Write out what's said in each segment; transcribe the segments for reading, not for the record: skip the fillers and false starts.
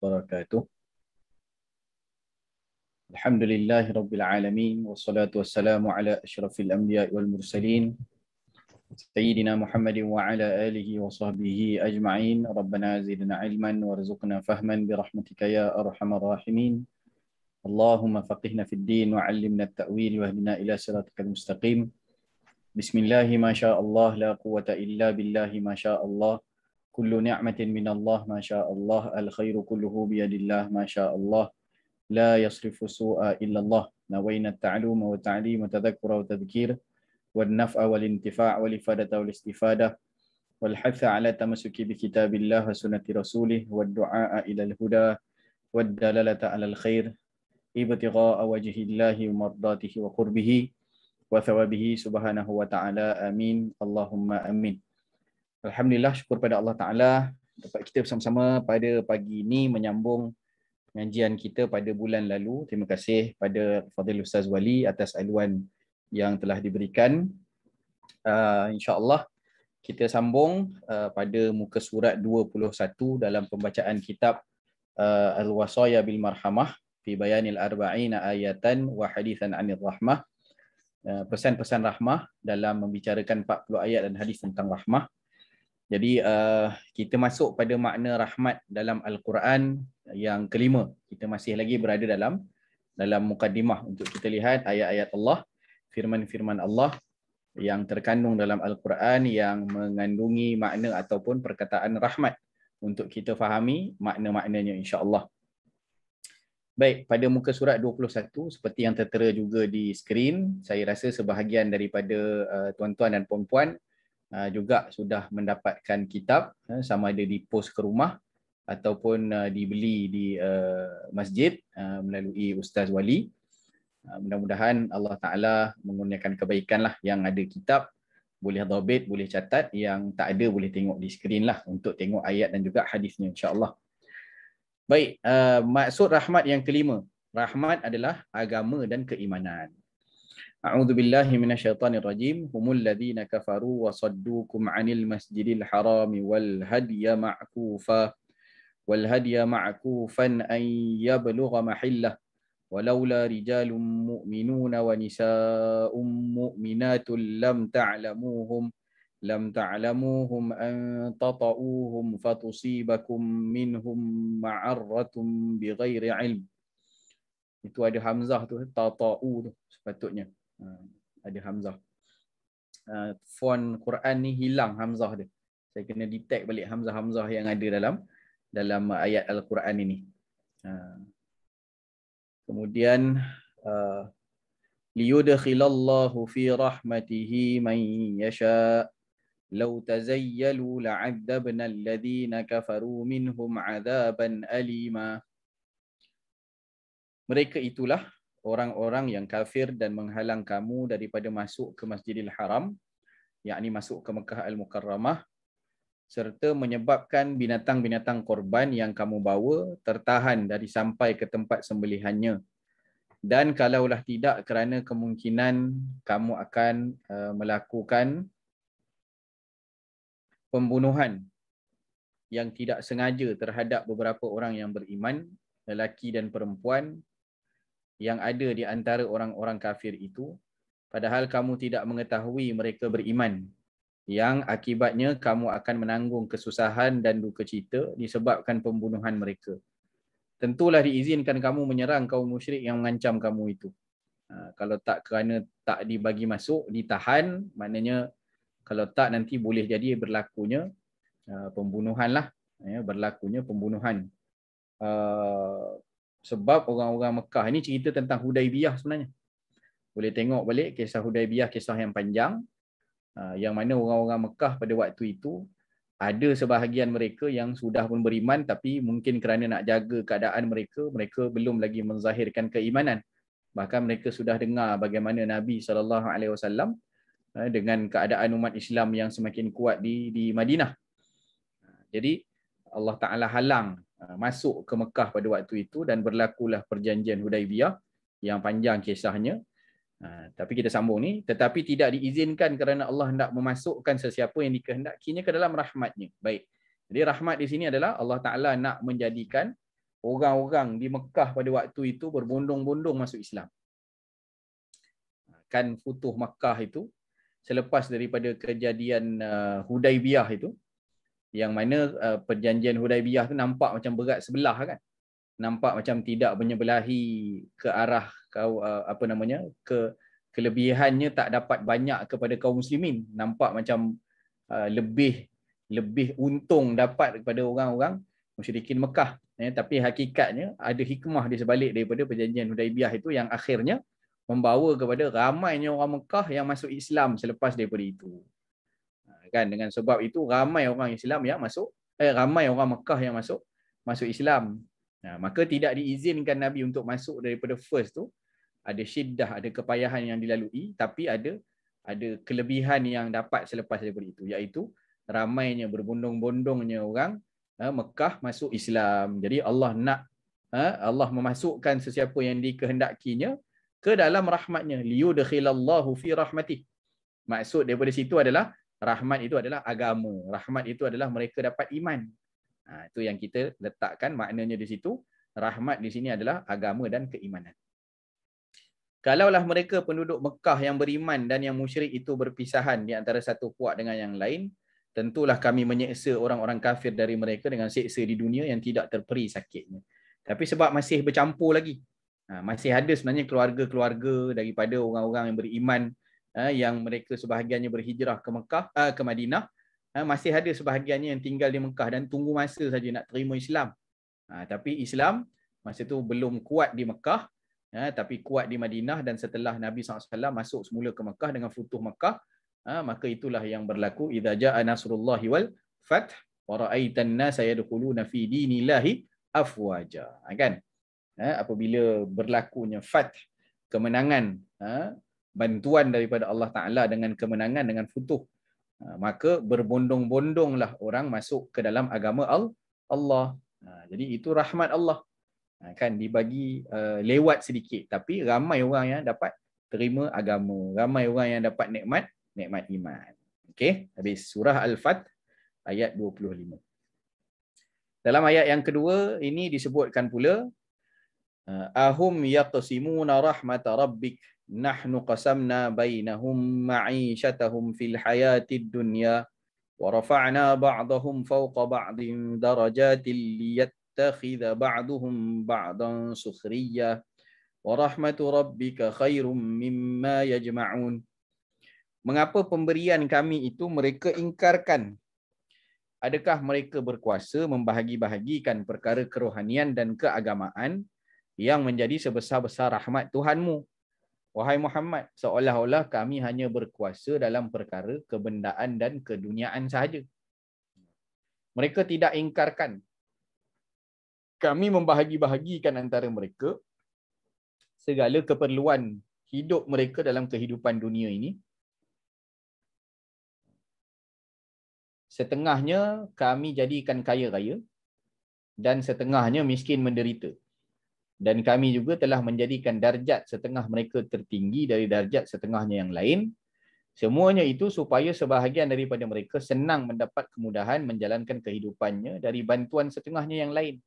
wabarakatuh. Alhamdulillahi rabbil alamin wassalatu wassalamu ala asyrafil anbiya'i wal mursalin sayyidina Muhammadin wa ala alihi wa sahbihi ajma'in. Rabbana zidna ilman warzuqna fahman birahmatika ya arhamar rahimin. Allahumma faqihna fid din wa 'allimna at-ta'wil wahdina ila siratal mustaqim. Bismillahi ma syaa Allah la quwwata illa billahi ma syaa Allah. Kullu ni'matin minallah ma syaa Allah. Al khairu kulluhu biyadillah ma syaa Allah. لا يصرف السوء إلا الله. نوينا التعلم والتعليم والتذكر والتذكير والنفع والانتفاع والإفادة والاستفادة والحث على التمسك بكتاب الله وسنة رسوله والدعاء إلى الهدى والدلالة على الخير ابتغاء وجه الله ومرضاته وقربه وثوابه سبحانه وتعالى. آمين اللهم آمين. Alhamdulillah, syukur pada Allah Ta'ala dapat kita bersama-sama pada pagi ini menyambung pengajian kita pada bulan lalu. Terima kasih pada Fadil Ustaz Wali atas aluan yang telah diberikan. InsyaAllah kita sambung pada muka surat 21 dalam pembacaan kitab Al-Wasaya bil Marhamah fi Bayanil Arba'ina Ayatan wa Hadithan Anir Rahmah. Pesan-pesan rahmah dalam membicarakan 40 ayat dan hadis tentang rahmah. Jadi kita masuk pada makna rahmat dalam Al-Quran yang kelima. Kita masih lagi berada dalam mukaddimah untuk kita lihat ayat-ayat Allah, firman-firman Allah yang terkandung dalam Al-Quran yang mengandungi makna ataupun perkataan rahmat untuk kita fahami makna-maknanya insya-Allah. Baik, pada muka surat 21 seperti yang tertera juga di skrin, saya rasa sebahagian daripada tuan-tuan dan puan-puan juga sudah mendapatkan kitab, sama ada di pos ke rumah ataupun dibeli di masjid melalui Ustaz Wali. Mudah-mudahan Allah Ta'ala mengurniakan kebaikan lah. Yang ada kitab boleh dhabit, boleh catat, yang tak ada boleh tengok di skrin lah untuk tengok ayat dan juga hadisnya insya-Allah. Baik, maksud rahmat yang kelima. Rahmat adalah agama dan keimanan. A'udzu billahi minasyaitonir rajim. Humul ladzina kafaru wa saddukum 'anil masjidil harami wal hadya ma'kufan an yablugha mahillah walaula rijalun mu'minuna wa nisaa'un mu'minatun lam ta'lamuhum an tata'uhum fatusibakum minhum ma'arratun bighairi 'ilm. Itu ada hamzah tu, tata'u tu sepatutnya. Ada hamzah. Font Quran ni hilang hamzah dia. Saya kena detect balik hamzah-hamzah yang ada dalam ayat Al-Quran ini. Kemudian liyudkhilallahu fi rahmatihi man yasha law tazayyalu la'adzabna alladhina kafaru minhum 'adzaban alima. Mereka itulah orang-orang yang kafir dan menghalang kamu daripada masuk ke Masjidil Haram, yakni masuk ke Mekah Al-Mukarramah, serta menyebabkan binatang-binatang korban yang kamu bawa tertahan dari sampai ke tempat sembelihannya. Dan kalaulah tidak kerana kemungkinan kamu akan melakukan pembunuhan yang tidak sengaja terhadap beberapa orang yang beriman, lelaki dan perempuan, yang ada di antara orang-orang kafir itu, padahal kamu tidak mengetahui mereka beriman, yang akibatnya kamu akan menanggung kesusahan dan duka cita disebabkan pembunuhan mereka. Tentulah diizinkan kamu menyerang kaum musyrik yang mengancam kamu itu. Kalau tak kerana tak dibagi masuk, ditahan, maknanya kalau tak nanti boleh jadi berlakunya pembunuhan lah. Berlakunya pembunuhan. Sebab orang-orang Mekah ini cerita tentang Hudaibiyah sebenarnya. Boleh tengok balik kisah Hudaibiyah, kisah yang panjang, yang mana orang-orang Mekah pada waktu itu ada sebahagian mereka yang sudah pun beriman, tapi mungkin kerana nak jaga keadaan mereka belum lagi menzahirkan keimanan. Bahkan mereka sudah dengar bagaimana Nabi SAW dengan keadaan umat Islam yang semakin kuat di Madinah. Jadi Allah Ta'ala halang masuk ke Mekah pada waktu itu dan berlakulah perjanjian Hudaibiyah yang panjang kisahnya. Tapi kita sambung ni, tetapi tidak diizinkan kerana Allah hendak memasukkan sesiapa yang dikehendakinya ke dalam rahmatnya. Baik. Jadi rahmat di sini adalah Allah Ta'ala nak menjadikan orang-orang di Mekah pada waktu itu berbondong-bondong masuk Islam. Kan Futuh Mekah itu selepas daripada kejadian Hudaibiyah itu, yang mana perjanjian Hudaibiyah tu nampak macam berat sebelah kan. Nampak macam tidak menyebelahi ke arah kelebihannya tak dapat banyak kepada kaum muslimin. Nampak macam lebih untung dapat kepada orang-orang musyrikin Mekah. Tapi hakikatnya ada hikmah di sebalik daripada perjanjian Hudaibiyah itu yang akhirnya membawa kepada ramainya orang Mekah yang masuk Islam selepas daripada itu. Kan, dengan sebab itu ramai orang Islam yang masuk, ramai orang Mekah yang masuk Islam. Maka tidak diizinkan Nabi untuk masuk daripada first tu. Ada syiddah, ada kepayahan yang dilalui, tapi ada kelebihan yang dapat selepas daripada itu, iaitu ramainya berbondong-bondongnya orang Mekah masuk Islam. Jadi Allah memasukkan sesiapa yang dikehendakinya ke dalam rahmatnya. Liyudkhilallahu fi rahmatih. Maksud daripada situ adalah rahmat itu adalah agama. Rahmat itu adalah mereka dapat iman. Itu yang kita letakkan maknanya di situ. Rahmat di sini adalah agama dan keimanan. Kalaulah mereka penduduk Mekah yang beriman dan yang musyrik itu berpisahan di antara satu puak dengan yang lain, tentulah kami menyeksa orang-orang kafir dari mereka dengan seksa di dunia yang tidak terperi sakitnya. Tapi sebab masih bercampur lagi, masih ada sebenarnya keluarga-keluarga daripada orang-orang yang beriman yang mereka sebahagiannya berhijrah ke Mekah, ke Madinah, masih ada sebahagiannya yang tinggal di Mekah dan tunggu masa saja nak terima Islam. Tapi Islam masa tu belum kuat di Mekah, tapi kuat di Madinah, dan setelah Nabi SAW masuk semula ke Mekah dengan Futuh Mekah, maka itulah yang berlaku, idza jaa nasrullahi wal fath wa ra'aitan nasa yadkhuluna fi dinillahi afwaja. Kan? Apabila berlakunya fath, kemenangan, bantuan daripada Allah Ta'ala dengan kemenangan, dengan Futuh, maka berbondong-bondonglah orang masuk ke dalam agama Allah. Jadi itu rahmat Allah. Kan dibagi lewat sedikit, tapi ramai orang yang dapat terima agama, ramai orang yang dapat nikmat iman. Okey, habis surah Al-Fath ayat 25. Dalam ayat yang kedua ini disebutkan pula, ahum yaqsimuna rahmata rabbik nahnu qasamna bainahum ma'isyatahum fil hayatid dunya wa rafa'na ba'dahum fawqa ba'din darajatil liyattakhidha ba'duhum ba'dan sukhriyya wa rahmatu rabbika khairum mimma yajma'un. Mengapa pemberian kami itu mereka ingkarkan? Adakah mereka berkuasa membahagi-bahagikan perkara kerohanian dan keagamaan yang menjadi sebesar-besar rahmat Tuhanmu? Wahai Muhammad, seolah-olah kami hanya berkuasa dalam perkara kebendaan dan keduniaan sahaja. Mereka tidak ingkarkan kami membahagi-bahagikan antara mereka segala keperluan hidup mereka dalam kehidupan dunia ini. Setengahnya kami jadikan kaya raya dan setengahnya miskin menderita. Dan kami juga telah menjadikan darjat setengah mereka tertinggi dari darjat setengahnya yang lain. Semuanya itu supaya sebahagian daripada mereka senang mendapat kemudahan menjalankan kehidupannya dari bantuan setengahnya yang lain.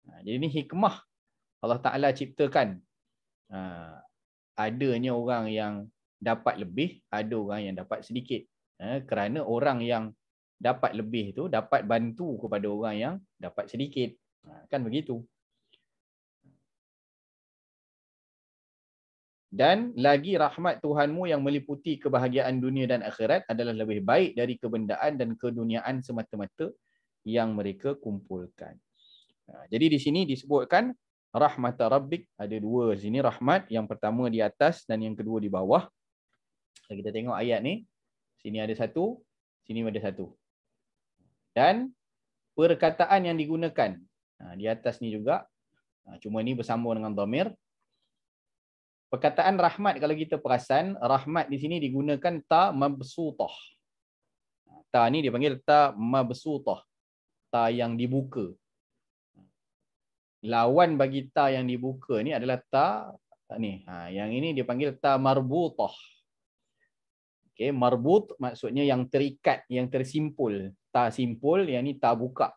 Jadi ini hikmah Allah Ta'ala ciptakan. Adanya orang yang dapat lebih, ada orang yang dapat sedikit. Kerana orang yang dapat lebih itu dapat bantu kepada orang yang dapat sedikit. Kan begitu. Dan lagi rahmat Tuhanmu yang meliputi kebahagiaan dunia dan akhirat adalah lebih baik dari kebendaan dan keduniaan semata-mata yang mereka kumpulkan. Jadi di sini disebutkan rahmat Rabbik, ada dua di sini rahmat, yang pertama di atas dan yang kedua di bawah. Kita tengok ayat ni, sini ada satu, sini ada satu. Dan perkataan yang digunakan di atas ni juga, cuma ni bersambung dengan dhamir. Perkataan rahmat, kalau kita perasan, rahmat di sini digunakan ta mabsutah. Ta ni dipanggil ta mabsutah, ta yang dibuka. Lawan bagi ta yang dibuka ni adalah ta ni. Yang ini dipanggil ta marbutah. Okey, marbut maksudnya yang terikat, yang tersimpul. Ta simpul, yang ni ta buka.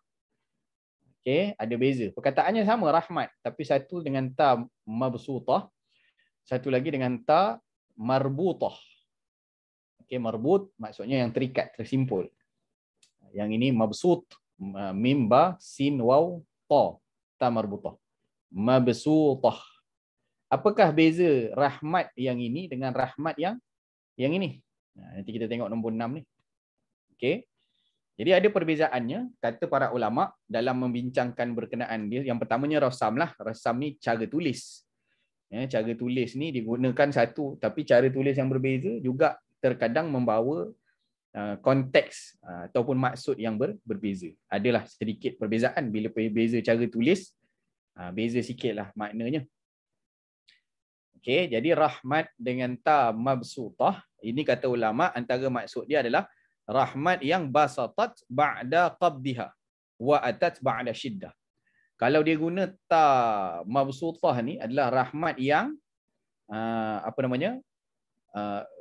Okey, ada beza. Perkataannya sama rahmat, tapi satu dengan ta mabsutah, satu lagi dengan ta marbutah. Okey, marbut maksudnya yang terikat, tersimpul. Yang ini mabsut, mim ba sin waw ta, ta marbutah. Mabsutah. Apakah beza rahmat yang ini dengan rahmat yang ini? Nanti kita tengok nombor 6 ni. Okey. Jadi ada perbezaannya, kata para ulama dalam membincangkan berkenaan dia. Yang pertamanya rasam lah. Rasam ni cara tulis. Cara tulis ni digunakan satu, tapi cara tulis yang berbeza juga terkadang membawa konteks ataupun maksud yang berbeza. Adalah sedikit perbezaan bila beza cara tulis, beza sikit lah maknanya. Okey, jadi rahmat dengan ta mabsutah, ini kata ulama antara maksud dia adalah rahmat yang basatat ba'da qabdiha wa atat ba'da syiddah. Kalau dia guna ta mabsutah ni adalah rahmat yang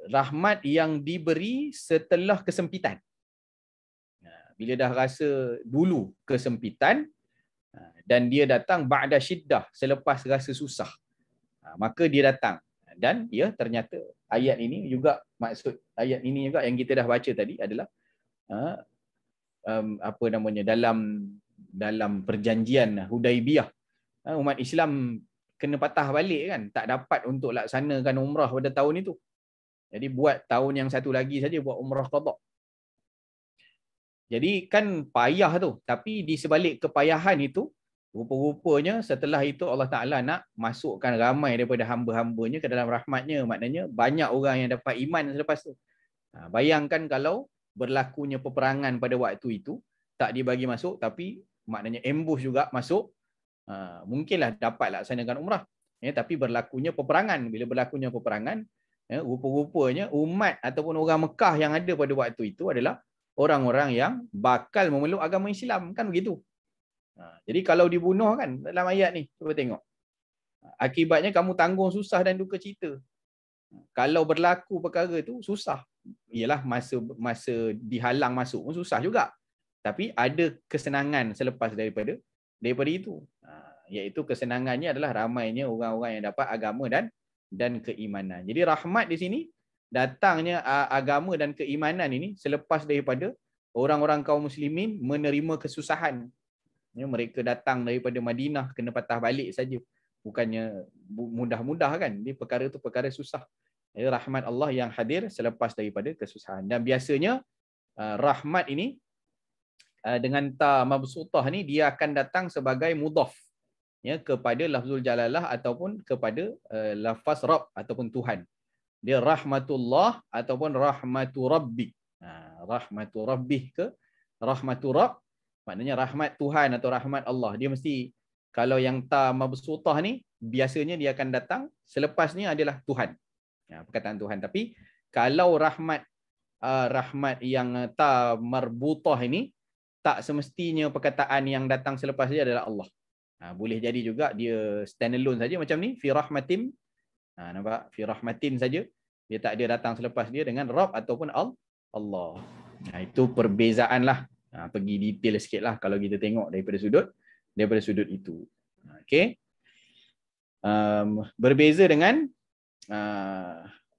rahmat yang diberi setelah kesempitan. Bila dah rasa dulu kesempitan dan dia datang ba'da syiddah, selepas rasa susah, maka dia datang. Dan ya, ternyata ayat ini juga, maksud ayat ini juga yang kita dah baca tadi adalah dalam perjanjian Hudaibiyah, umat Islam kena patah balik kan, tak dapat untuk laksanakan umrah pada tahun itu. Jadi buat tahun yang satu lagi saja, buat umrah qada. Jadi kan payah tu, tapi di sebalik kepayahan itu, rupa-rupanya setelah itu Allah Ta'ala nak masukkan ramai daripada hamba-hambanya ke dalam rahmatnya. Maknanya banyak orang yang dapat iman selepas tu. Bayangkan kalau berlakunya peperangan pada waktu itu, tak dibagi masuk, tapi maknanya ambush juga masuk, mungkinlah dapat laksanakan umrah. Tapi berlakunya peperangan. Bila berlakunya peperangan, rupa-rupanya umat ataupun orang Mekah yang ada pada waktu itu adalah orang-orang yang bakal memeluk agama Islam. Kan begitu. Jadi kalau dibunuh kan dalam ayat ni, cuba tengok. Akibatnya kamu tanggung susah dan duka cita. Kalau berlaku perkara tu susah. Ialah masa dihalang masuk pun susah juga. Tapi ada kesenangan selepas daripada itu. Iaitu kesenangannya adalah ramainya orang-orang yang dapat agama dan keimanan. Jadi rahmat di sini, datangnya agama dan keimanan ini selepas daripada orang-orang kaum muslimin menerima kesusahan. Mereka datang daripada Madinah kena patah balik saja. Bukannya mudah-mudah kan. Dia perkara tu perkara susah. Rahmat Allah yang hadir selepas daripada kesusahan. Dan biasanya rahmat ini dengan ta mabsutah ni dia akan datang sebagai mudhaf kepada lafzul jalalah ataupun kepada lafaz Rabb ataupun Tuhan. Dia rahmatullah ataupun rahmatu rabbi. Rahmatu rabbih ke rahmatu rabb, maknanya rahmat Tuhan atau rahmat Allah. Dia mesti, kalau yang ta mabsutah ni biasanya dia akan datang selepas ni adalah Tuhan. Perkataan Tuhan. Tapi kalau rahmat yang ta marbutah ini, tak semestinya perkataan yang datang selepas dia adalah Allah. Boleh jadi juga dia stand alone saja macam ni, fi rahmatin. Nampak? Fi rahmatin saja. Dia tak ada datang selepas dia dengan Rabb ataupun Allah. Itu perbezaan lah. Pergi detail sikit lah kalau kita tengok daripada sudut itu. Okey. Berbeza dengan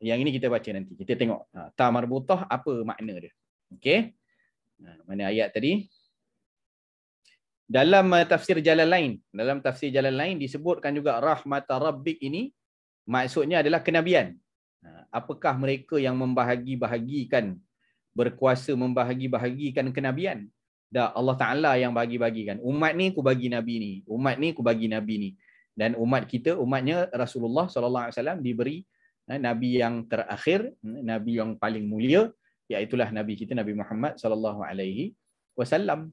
yang ini kita baca nanti. Kita tengok ta marbutah apa makna dia. Okey. Mana ayat tadi? Dalam tafsir Jalalain disebutkan juga rahmat rabbik ini maksudnya adalah kenabian. Apakah mereka yang membahagi-bahagikan, berkuasa membahagi-bahagikan kenabian? Dah Allah Ta'ala yang bagi-bagikan. Umat ni ku bagi nabi ni, umat ni ku bagi nabi ni. Dan umat kita, umatnya Rasulullah SAW diberi nabi yang terakhir, nabi yang paling mulia, iaitulah nabi kita Nabi Muhammad SAW.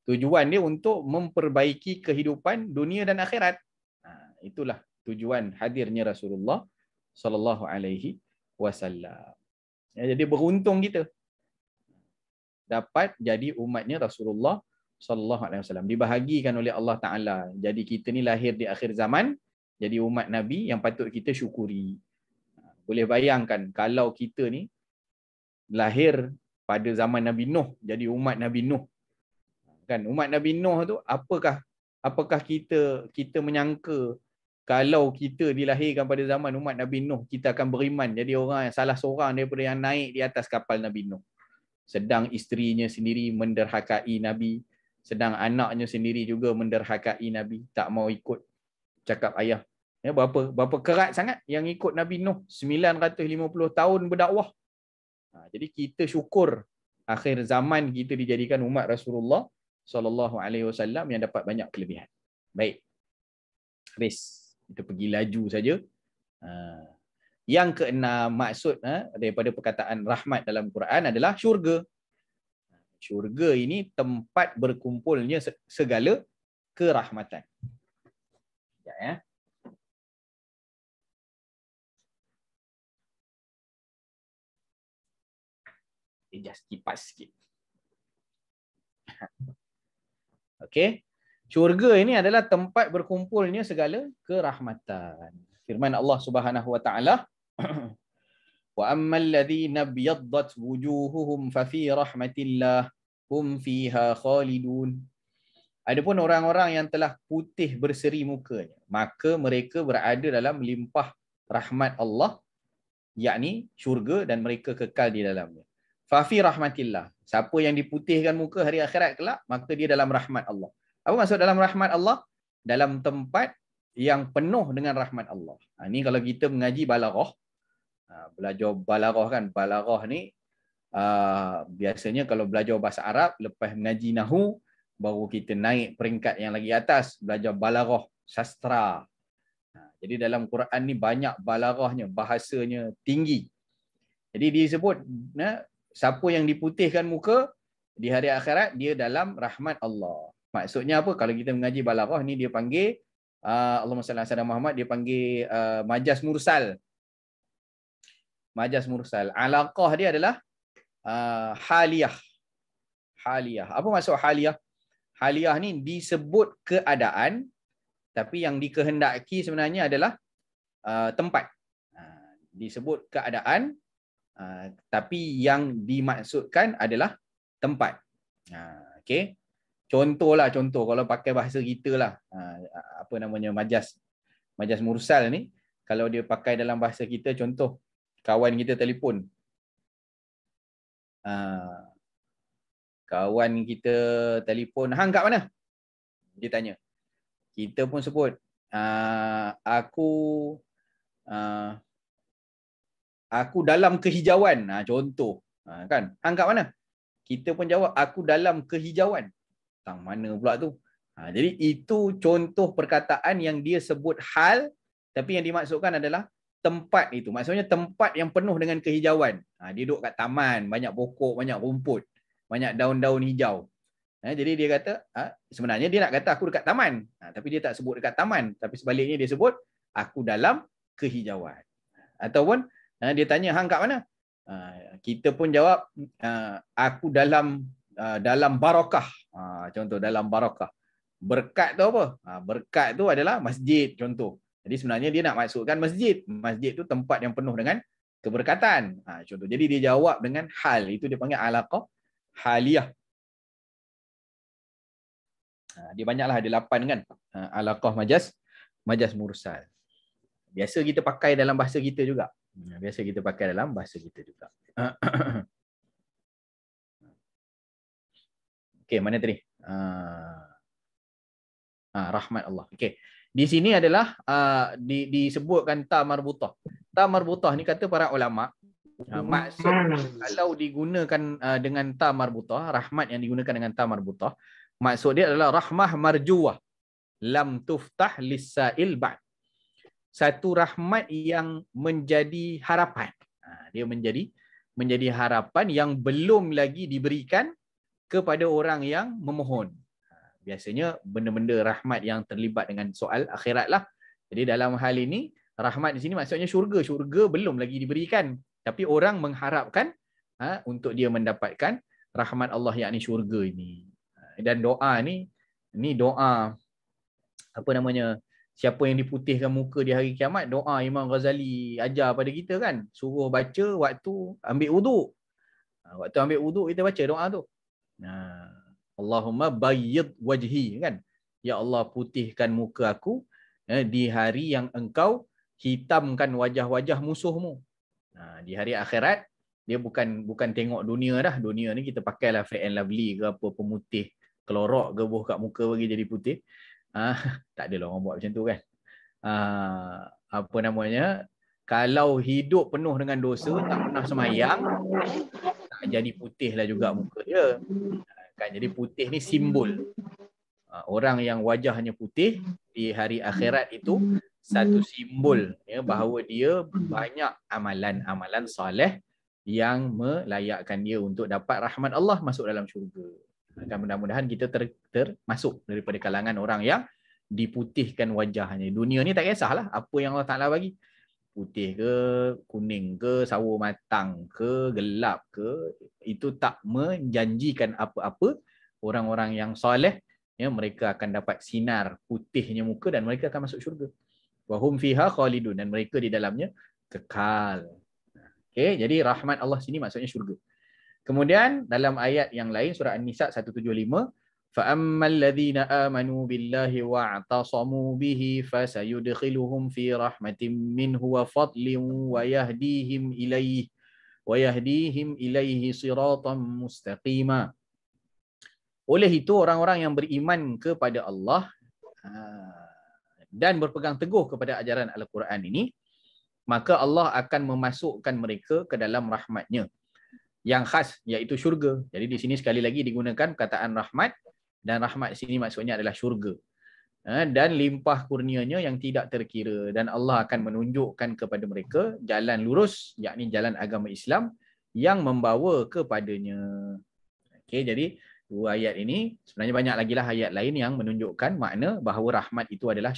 Tujuan dia untuk memperbaiki kehidupan dunia dan akhirat. Itulah tujuan hadirnya Rasulullah SAW. Jadi beruntung kita dapat jadi umatnya Rasulullah SAW. Dibahagikan oleh Allah Ta'ala. Jadi kita ni lahir di akhir zaman, jadi umat Nabi yang patut kita syukuri. Boleh bayangkan kalau kita ni lahir pada zaman Nabi Nuh, jadi umat Nabi Nuh. Kan umat Nabi Nuh tu apakah kita menyangka kalau kita dilahirkan pada zaman umat Nabi Nuh kita akan beriman jadi orang yang salah seorang daripada yang naik di atas kapal Nabi Nuh. Sedang isterinya sendiri menderhakai Nabi, sedang anaknya sendiri juga menderhakai Nabi, tak mau ikut cakap ayah. Ya, berapa kerat sangat yang ikut Nabi Nuh 950 tahun berdakwah. Jadi kita syukur akhir zaman kita dijadikan umat Rasulullah sallallahu alaihi wasallam yang dapat banyak kelebihan. Baik. Habis. Kita pergi laju saja. Yang keenam maksud daripada perkataan rahmat dalam Quran adalah syurga. Syurga ini tempat berkumpulnya segala kerahmatan. Ya. Just kipas sikit. Okey. Syurga ini adalah tempat berkumpulnya segala kerahmatan. Firman Allah Subhanahu wa taala, "Wa ammal ladzina biyaddat wujuhuhum fa fi rahmatillah hum fiha khalidun." Adapun orang-orang yang telah putih berseri mukanya, maka mereka berada dalam limpah rahmat Allah, yakni syurga, dan mereka kekal di dalamnya. Fa fi rahmatillah. Siapa yang diputihkan muka hari akhirat kelak, maka dia dalam rahmat Allah. Apa maksud dalam rahmat Allah? Dalam tempat yang penuh dengan rahmat Allah. Ini kalau kita mengaji balaghah, belajar balaghah kan, balaghah ni biasanya kalau belajar bahasa Arab, lepas mengaji nahu, baru kita naik peringkat yang lagi atas, belajar balaghah, sastra. Jadi dalam Quran ni banyak balaghahnya, bahasanya tinggi. Jadi disebut, siapa yang diputihkan muka di hari akhirat, dia dalam rahmat Allah. Maksudnya apa? Kalau kita mengaji balaghah ni dia panggil Allahumma salli ala Muhammad, dia panggil majaz mursal. Majaz mursal. Alaqah dia adalah haliyah. Haliyah. Apa maksud haliyah? Haliyah ni disebut keadaan, tapi yang dikehendaki sebenarnya adalah tempat. Disebut keadaan, tapi yang dimaksudkan adalah tempat. Okey. Contoh kalau pakai bahasa kita lah, apa namanya, majaz mursal ni, kalau dia pakai dalam bahasa kita, contoh kawan kita telefon, hang kat mana? Dia tanya. Kita pun sebut, aku dalam kehijauan, contoh, kan, hang kat mana? Kita pun jawab, aku dalam kehijauan. Tang mana pula tu? Jadi itu contoh perkataan yang dia sebut hal, tapi yang dimaksudkan adalah tempat itu. Maksudnya tempat yang penuh dengan kehijauan. Dia duduk kat taman, banyak pokok, banyak rumput, banyak daun-daun hijau. Jadi dia kata, sebenarnya dia nak kata aku dekat taman, tapi dia tak sebut dekat taman, tapi sebaliknya dia sebut aku dalam kehijauan. Ataupun dia tanya, hang kat mana? Kita pun jawab, aku dalam barakah. Contoh, dalam barakah. Berkat tu apa? Berkat tu adalah masjid, contoh. Jadi sebenarnya dia nak maksudkan masjid. Masjid tu tempat yang penuh dengan keberkatan. Contoh. Jadi dia jawab dengan hal. Itu dia panggil alaqah haliyah. Dia banyaklah, ada 8 kan. Alaqah majaz mursal. Biasa kita pakai dalam bahasa kita juga. Okey, mana tadi? Rahmat Allah. Okey. Di sini adalah disebutkan ta marbutah. Ta marbutah ni kata para ulama, maksud kalau digunakan dengan ta marbutah, rahmat yang digunakan dengan ta marbutah, maksud dia adalah rahmah marjuwah lam tuftah lis-sa'il ba'd. Satu rahmat yang menjadi harapan. Dia menjadi harapan yang belum lagi diberikan kepada orang yang memohon. Biasanya benda-benda rahmat yang terlibat dengan soal akhirat lah. Jadi dalam hal ini, rahmat di sini maksudnya syurga. Syurga belum lagi diberikan, tapi orang mengharapkan untuk dia mendapatkan rahmat Allah, yakni syurga ini. Dan doa ni doa, apa namanya, siapa yang diputihkan muka di hari kiamat, doa Imam Ghazali ajar pada kita kan, suruh baca waktu ambil wuduk. Waktu ambil wuduk kita baca doa tu. Allahumma bayyid wajhi, kan? Ya Allah, putihkan muka aku di hari yang engkau hitamkan wajah-wajah musuhmu. Di hari akhirat, dia bukan tengok dunia dah. Dunia ni kita pakailah Fair and Lovely ke apa, pemutih kelorok ke buh kat muka bagi jadi putih. Tak adalah orang buat macam tu, kan? Apa namanya, kalau hidup penuh dengan dosa, tak pernah semayang, tak jadi putih lah juga muka dia, kan? Jadi putih ni simbol. Orang yang wajahnya putih di hari akhirat itu satu simbol, ya, bahawa dia banyak amalan-amalan soleh yang melayakkan dia untuk dapat rahmat Allah, masuk dalam syurga. Dan mudah-mudahan kita termasuk daripada kalangan orang yang diputihkan wajahnya. Dunia ni tak kisahlah apa yang Allah Ta'ala bagi. Putih ke, kuning ke, sawo matang ke, gelap ke, itu tak menjanjikan apa-apa. Orang-orang yang soleh, ya, mereka akan dapat sinar putihnya muka dan mereka akan masuk syurga. Wa hum fiha khalidun, dan mereka di dalamnya kekal. Okey, jadi rahmat Allah sini maksudnya syurga. Kemudian dalam ayat yang lain, surah An-Nisa 175, فَأَمَّا الَّذِينَ آمَنُوا بِاللَّهِ وَاعْتَصَمُوا بِهِ فَسَيُدْخِلُهُمْ فِي رَحْمَةٍ مِّنْهُ وَفَضْلٍ وَيَهْدِيهِمْ إِلَيْهِ صِرَاطًا مُسْتَقِيمًا. Oleh itu, orang-orang yang beriman kepada Allah dan berpegang teguh kepada ajaran Al-Quran ini, maka Allah akan memasukkan mereka ke dalam rahmat-Nya yang khas, iaitu syurga. Jadi di sini sekali lagi digunakan perkataan rahmat, dan rahmat sini maksudnya adalah syurga. Dan limpah kurnianya yang tidak terkira, dan Allah akan menunjukkan kepada mereka jalan lurus, yakni jalan agama Islam yang membawa kepadanya. Okey, jadi dua ayat ini, sebenarnya banyak lagi lah ayat lain yang menunjukkan makna bahawa rahmat itu adalah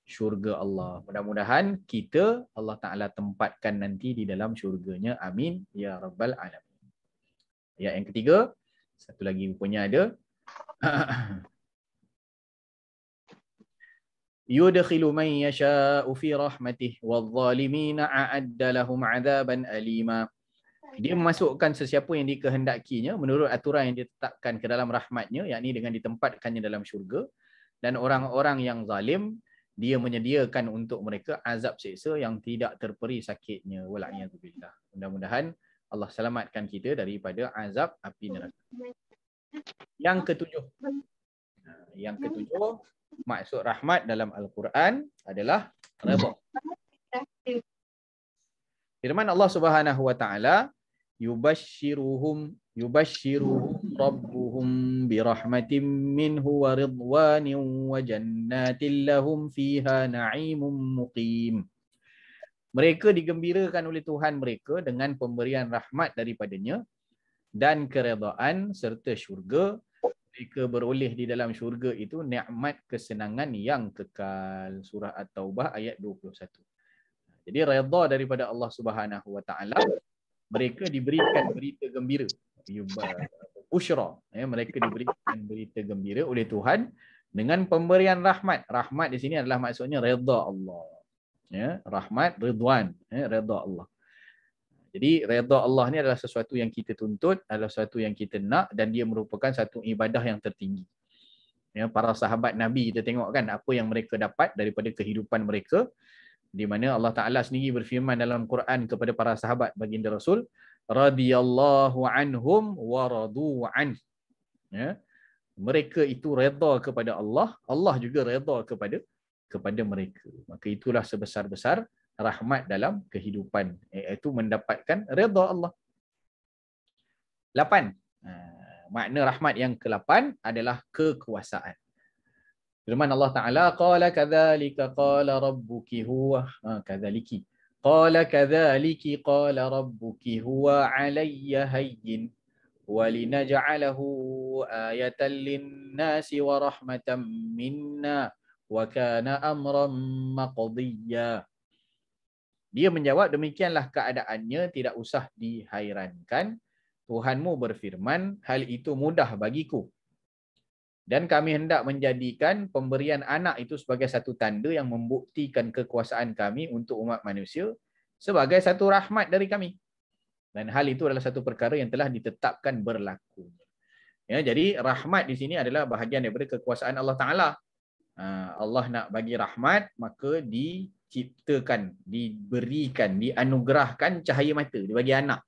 syurga Allah. Mudah-mudahan kita Allah Ta'ala tempatkan nanti di dalam syurganya. Amin ya rabbal alamin. Ayat yang ketiga, satu lagi rupanya ada. Yudkhilu man yasha'u fi rahmatih wadh-dhalimina a'adda lahum 'adzaban alima. Dia memasukkan sesiapa yang dikehendakinya menurut aturan yang ditetapkan ke dalam rahmatnya, yakni dengan ditempatkannya dalam syurga. Dan orang-orang yang zalim, dia menyediakan untuk mereka azab seksa yang tidak terperi sakitnya. Wal'iyadzubillah. Mudah-mudahan Allah selamatkan kita daripada azab api neraka. Yang ketujuh. Yang ketujuh, maksud rahmat dalam Al-Quran adalah redha. Firman Allah Subhanahu wa taala, yubashshiruhum rabbuhum birahmatin minhu wa ridwanin wa jannatin lahum fiha na'imun muqim. Mereka digembirakan oleh Tuhan mereka dengan pemberian rahmat daripadanya dan keredaan serta syurga. Mereka beroleh di dalam syurga itu nikmat kesenangan yang kekal. Surah At-Taubah ayat 21. Jadi redha daripada Allah Subhanahu wa taala, mereka diberikan berita gembira. Usyra, ya, mereka diberikan berita gembira oleh Tuhan dengan pemberian rahmat. Rahmat di sini adalah maksudnya redha Allah. Ya, rahmat, ridwan, ya, redha Allah. Jadi redha Allah ni adalah sesuatu yang kita tuntut, adalah sesuatu yang kita nak, dan dia merupakan satu ibadah yang tertinggi. Ya, para sahabat Nabi, kita tengok kan apa yang mereka dapat daripada kehidupan mereka, di mana Allah Ta'ala sendiri berfirman dalam Quran kepada para sahabat baginda Rasul, radhiyallahu anhum wa radu an. Ya, mereka itu redha kepada Allah, Allah juga redha kepada mereka. Maka itulah sebesar-besar rahmat dalam kehidupan, iaitu mendapatkan redha Allah. 8. Makna rahmat yang ke-8 adalah kekuasaan. Firman Allah Ta'ala, qala kadzalika qala rabbuki huwa kadzaliki. Qala kadzaliki qala rabbuki huwa 'alayya hayyin wa linaj'alahu ayatan lin-nasi wa rahmatan minna wa kana amran maqdiyya. Dia menjawab, demikianlah keadaannya, tidak usah dihairankan. Tuhanmu berfirman, hal itu mudah bagiku. Dan kami hendak menjadikan pemberian anak itu sebagai satu tanda yang membuktikan kekuasaan kami untuk umat manusia, sebagai satu rahmat dari kami. Dan hal itu adalah satu perkara yang telah ditetapkan berlaku. Ya, jadi rahmat di sini adalah bahagian daripada kekuasaan Allah Ta'ala. Allah nak bagi rahmat, maka diciptakan, diberikan, dianugerahkan cahaya mata, dibagi anak.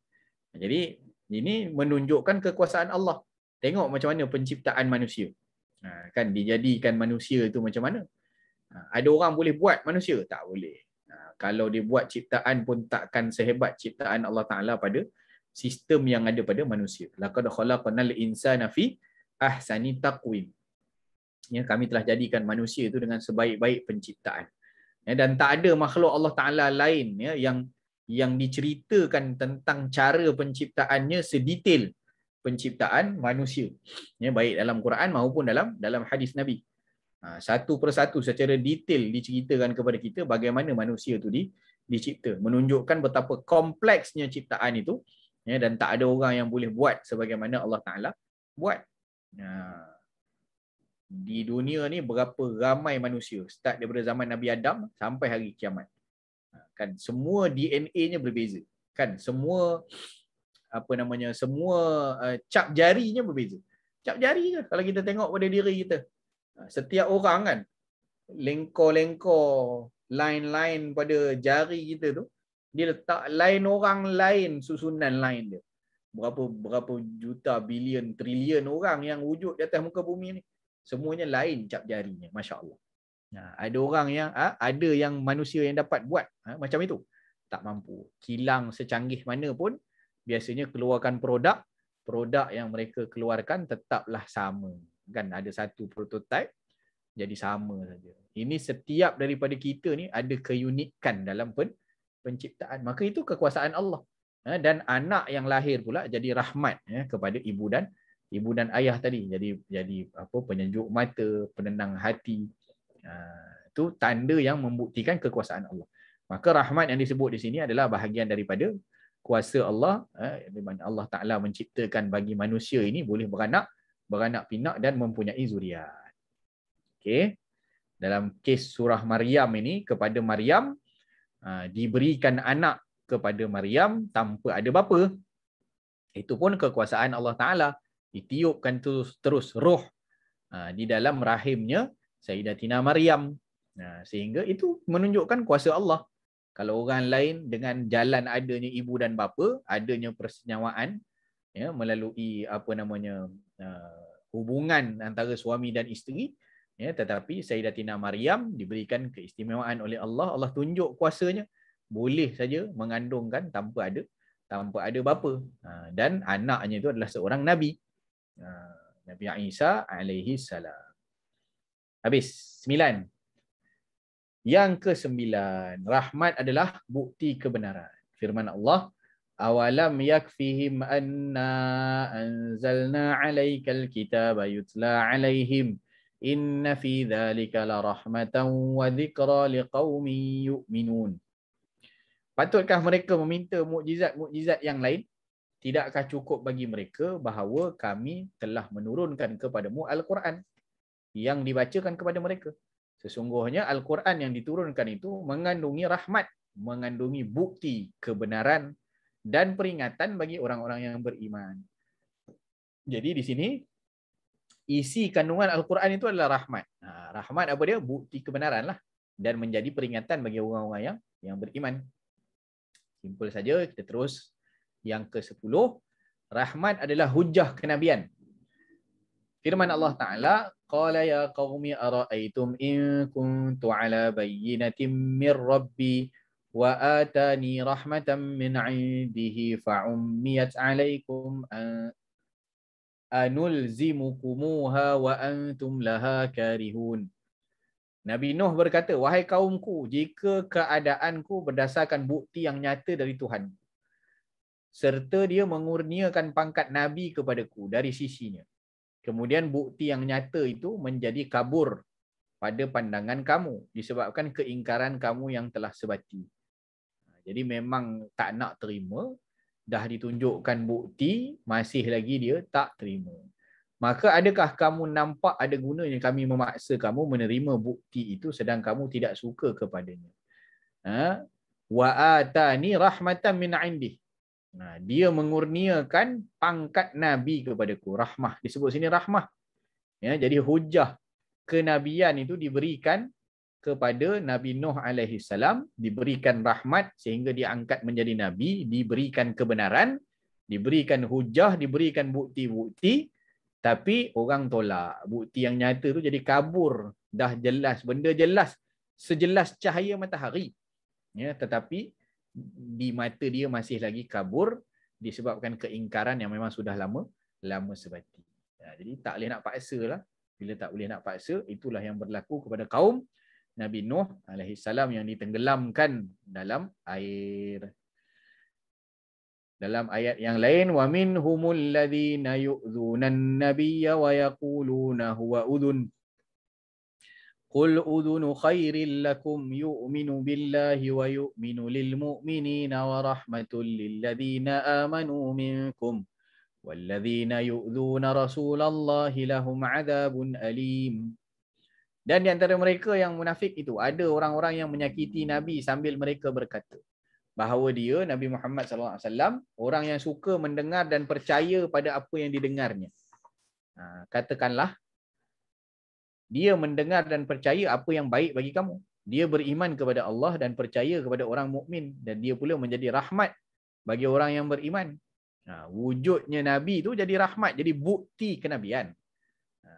Jadi ini menunjukkan kekuasaan Allah. Tengok macam mana penciptaan manusia. Kan dijadikan manusia itu macam mana? Ada orang boleh buat manusia? Tak boleh. Kalau dia buat ciptaan pun takkan sehebat ciptaan Allah Ta'ala pada sistem yang ada pada manusia. Laqad khalaqnal insana fi ahsani taqwim. Ya, kami telah jadikan manusia itu dengan sebaik-baik penciptaan. Ya, dan tak ada makhluk Allah Ta'ala lain ya, yang diceritakan tentang cara penciptaannya sedetail penciptaan manusia. Ya, baik dalam Quran maupun dalam hadis Nabi. Satu persatu secara detail diceritakan kepada kita bagaimana manusia itu dicipta. Menunjukkan betapa kompleksnya ciptaan itu. Ya, dan tak ada orang yang boleh buat sebagaimana Allah Ta'ala buat. Di dunia ni berapa ramai manusia, start daripada zaman Nabi Adam sampai hari kiamat. Kan semua DNA-nya berbeza. Kan semua semua cap jarinya berbeza. Cap jari je kalau kita tengok pada diri kita. Setiap orang kan lengkor-lengkor line-line pada jari kita tu, dia letak line orang lain, susunan lain dia. Berapa juta, bilion, trilion orang yang wujud di atas muka bumi ni. Semuanya lain cap jarinya, masya-Allah. Ada orang yang ada yang manusia yang dapat buat macam itu. Tak mampu. Kilang secanggih mana pun biasanya keluarkan produk yang mereka keluarkan tetaplah sama. Kan ada satu prototype jadi sama saja. Ini setiap daripada kita ni ada keunikan dalam penciptaan. Maka itu kekuasaan Allah. Dan anak yang lahir pula jadi rahmat kepada ibu dan ayah tadi. Jadi penyejuk mata, penenang hati. Itu tanda yang membuktikan kekuasaan Allah. Maka rahmat yang disebut di sini adalah bahagian daripada kuasa Allah, di mana Allah Ta'ala menciptakan bagi manusia ini boleh beranak pinak dan mempunyai zuriat. Okey. Dalam kes surah Maryam ini, kepada Maryam diberikan anak kepada Maryam tanpa ada bapa. Itu pun kekuasaan Allah Ta'ala. Ditiupkan terus roh di dalam rahimnya Sayyidatina Maryam. Sehingga itu menunjukkan kuasa Allah. Kalau orang lain dengan jalan adanya ibu dan bapa, adanya persenyawaan ya, melalui hubungan antara suami dan isteri, ya, tetapi Sayyidatina Maryam diberikan keistimewaan oleh Allah. Allah tunjuk kuasanya, boleh saja mengandungkan tanpa ada bapa. Dan anaknya itu adalah seorang nabi, Nabi Isa alaihi salam. Habis 9. Yang ke-9, rahmat adalah bukti kebenaran. Firman Allah, awalam yakfihim anna anzalna 'alaikal kitaba yutla 'alaihim inna fi dzalika la rahmatan wa dzikra liqaumin yu'minun. Patutkah mereka meminta mukjizat-mukjizat yang lain? Tidakkah cukup bagi mereka bahawa kami telah menurunkan kepadamu Al-Quran yang dibacakan kepada mereka? Sesungguhnya Al-Quran yang diturunkan itu mengandungi rahmat, mengandungi bukti kebenaran dan peringatan bagi orang-orang yang beriman. Jadi di sini isi kandungan Al-Quran itu adalah rahmat. Rahmat apa dia? Bukti kebenaran lah. Dan menjadi peringatan bagi orang-orang yang beriman. Simpel saja, kita terus. Yang ke-10, rahmat adalah hujjah kenabian. Firman Allah Ta'ala, qala ya qaumi ara'aytum in kuntu ala bayyinatin min rabbi wa atani rahmatan min 'indihi fa'ummiyat 'alaikum anulzimukumuha wa antum laha karihun. Nabi Nuh berkata, wahai kaumku, jika keadaanku berdasarkan bukti yang nyata dari Tuhan, serta dia mengurniakan pangkat Nabi kepadaku dari sisinya, kemudian bukti yang nyata itu menjadi kabur pada pandangan kamu disebabkan keingkaran kamu yang telah sebati. Jadi memang tak nak terima, dah ditunjukkan bukti, masih lagi dia tak terima. Maka adakah kamu nampak ada gunanya kami memaksa kamu menerima bukti itu sedang kamu tidak suka kepadanya? Wa atani rahmatan min 'indih. Dia mengurniakan pangkat Nabi kepadaku. Rahmah. Disebut sini rahmah. Ya, jadi hujah kenabian itu diberikan kepada Nabi Nuh alaihi salam, diberikan rahmat sehingga dia angkat menjadi Nabi, diberikan kebenaran, diberikan hujah, diberikan bukti-bukti, tapi orang tolak. Bukti yang nyata tu jadi kabur. Dah jelas, benda jelas. Sejelas cahaya matahari. Ya, tetapi di mata dia masih lagi kabur disebabkan keingkaran yang memang sudah lama sebati. Jadi tak boleh nak paksa lah. Bila tak boleh nak paksa, itulah yang berlaku kepada kaum Nabi Nuh alaihi salam yang ditenggelamkan dalam air. Dalam ayat yang lain, wa minhumul ladzina yu'dzunan nabiyya wa yaquluna huwa udhun. Qul udhunu khairil lakum yu'minu billahi wa yu'minu lil mu'minina wa rahmatul lil ladzina amanu minkum walladzina yu'dzuna rasulallahi lahum 'adzabun alim. Dan di antara mereka yang munafik itu ada orang-orang yang menyakiti Nabi sambil mereka berkata bahawa dia Nabi Muhammad SAW orang yang suka mendengar dan percaya pada apa yang didengarnya. Katakanlah dia mendengar dan percaya apa yang baik bagi kamu. Dia beriman kepada Allah dan percaya kepada orang mukmin dan dia pula menjadi rahmat bagi orang yang beriman. Wujudnya Nabi itu jadi rahmat, jadi bukti kenabian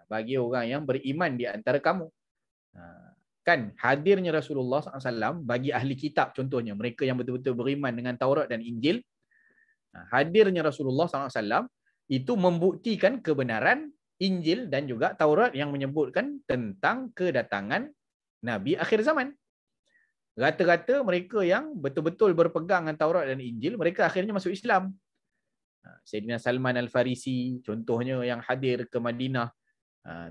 bagi orang yang beriman di antara kamu. Kan hadirnya Rasulullah SAW bagi ahli kitab contohnya, mereka yang betul-betul beriman dengan Taurat dan Injil, hadirnya Rasulullah SAW itu membuktikan kebenaran Injil dan juga Taurat yang menyebutkan tentang kedatangan Nabi akhir zaman. Rata-rata mereka yang betul-betul berpegang dengan Taurat dan Injil, mereka akhirnya masuk Islam. Sayyidina Salman Al-Farisi contohnya yang hadir ke Madinah,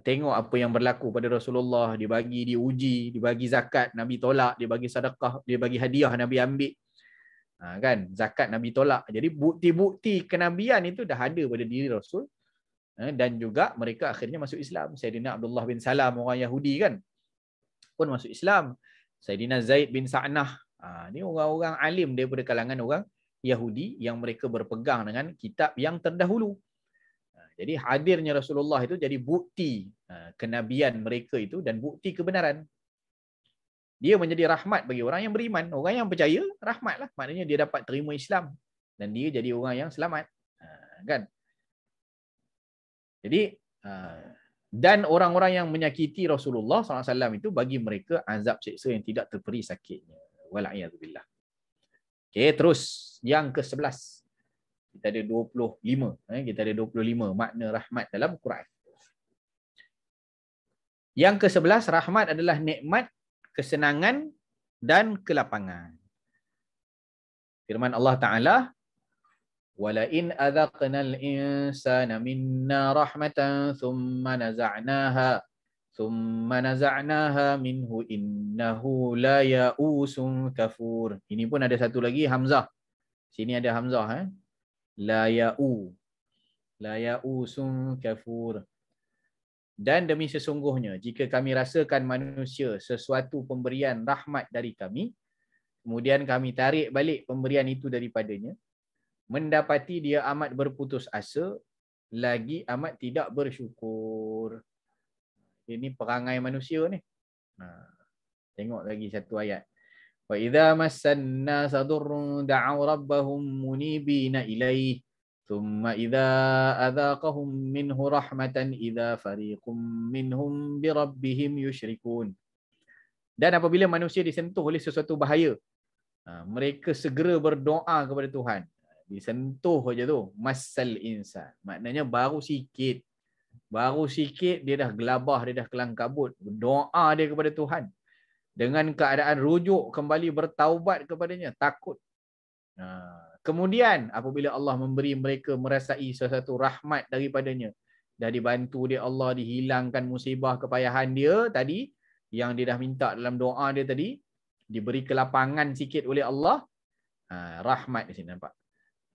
tengok apa yang berlaku pada Rasulullah, dia bagi, dia uji, dia bagi zakat, Nabi tolak, dia bagi sedekah, dia bagi hadiah, Nabi ambil. Kan, zakat Nabi tolak. Jadi bukti-bukti kenabian itu dah ada pada diri Rasul, dan juga mereka akhirnya masuk Islam. Sayyidina Abdullah bin Salam orang Yahudi kan pun masuk Islam. Sayyidina Zaid bin Sa'nah, ni orang-orang alim daripada kalangan orang Yahudi yang mereka berpegang dengan kitab yang terdahulu. Jadi hadirnya Rasulullah itu jadi bukti kenabian mereka itu dan bukti kebenaran. Dia menjadi rahmat bagi orang yang beriman. Orang yang percaya, rahmatlah. Maknanya dia dapat terima Islam dan dia jadi orang yang selamat. Kan? Jadi dan orang-orang yang menyakiti Rasulullah SAW itu bagi mereka azab siksa yang tidak terperi sakitnya. Wala'iyadzubillah. Okay, terus yang ke-11. Kita ada 25. Kita ada 25 makna rahmat dalam Quran. Yang ke-11, rahmat adalah nikmat, kesenangan dan kelapangan. Firman Allah Ta'ala, وَلَئِنْ أَذَقْنَا الْإِنسَانَ مِنَّا رَحْمَةً ثُمَّ نَزَعْنَاهَا مِنْهُ إِنَّهُ لَا يَئُوسٌ كَفُورٌ. Ini pun ada satu lagi hamzah. Sini ada hamzah. La ya'usun kafur. Dan demi sesungguhnya jika kami rasakan manusia sesuatu pemberian rahmat dari kami, kemudian kami tarik balik pemberian itu daripadanya, mendapati dia amat berputus asa, lagi amat tidak bersyukur. Ini perangai manusia ni. Tengok lagi satu ayat. Wa idza massanna sadurrun da'aw rabbahum munibina ilaihi thumma idza adzaqahum minhu rahmatan idza fariqum minhum bi rabbihim yusyrikun. Dan apabila manusia disentuh oleh sesuatu bahaya, mereka segera berdoa kepada Tuhan. Disentuh saja tu, massal insan. Maknanya baru sikit dia dah gelabah, dia dah kelang kabut. Doa dia kepada Tuhan dengan keadaan rujuk kembali bertaubat kepadanya, takut. Kemudian apabila Allah memberi mereka merasai sesuatu rahmat daripadanya, dah dibantu dia Allah, dihilangkan musibah kepayahan dia tadi yang dia dah minta dalam doa dia tadi, diberi kelapangan sikit oleh Allah. Rahmat di sini nampak.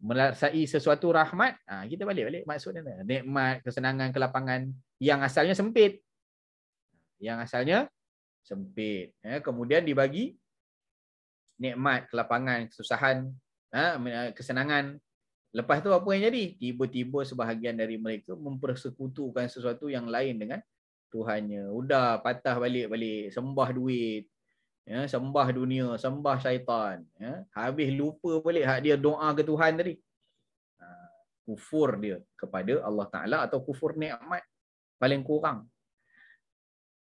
Merasai sesuatu rahmat, kita balik maksudnya nikmat, kesenangan, kelapangan yang asalnya sempit. Kemudian dibagi nikmat, kelapangan, kesusahan, kesenangan Lepas tu apa yang jadi? Tiba-tiba sebahagian dari mereka mempersekutukan sesuatu yang lain dengan Tuhannya. Udah patah balik-balik, sembah duit, ya, sembah dunia, sembah syaitan, ya. Habis lupa balik hak dia doa ke Tuhan tadi. Ha, kufur dia kepada Allah Taala atau kufur nikmat paling kurang.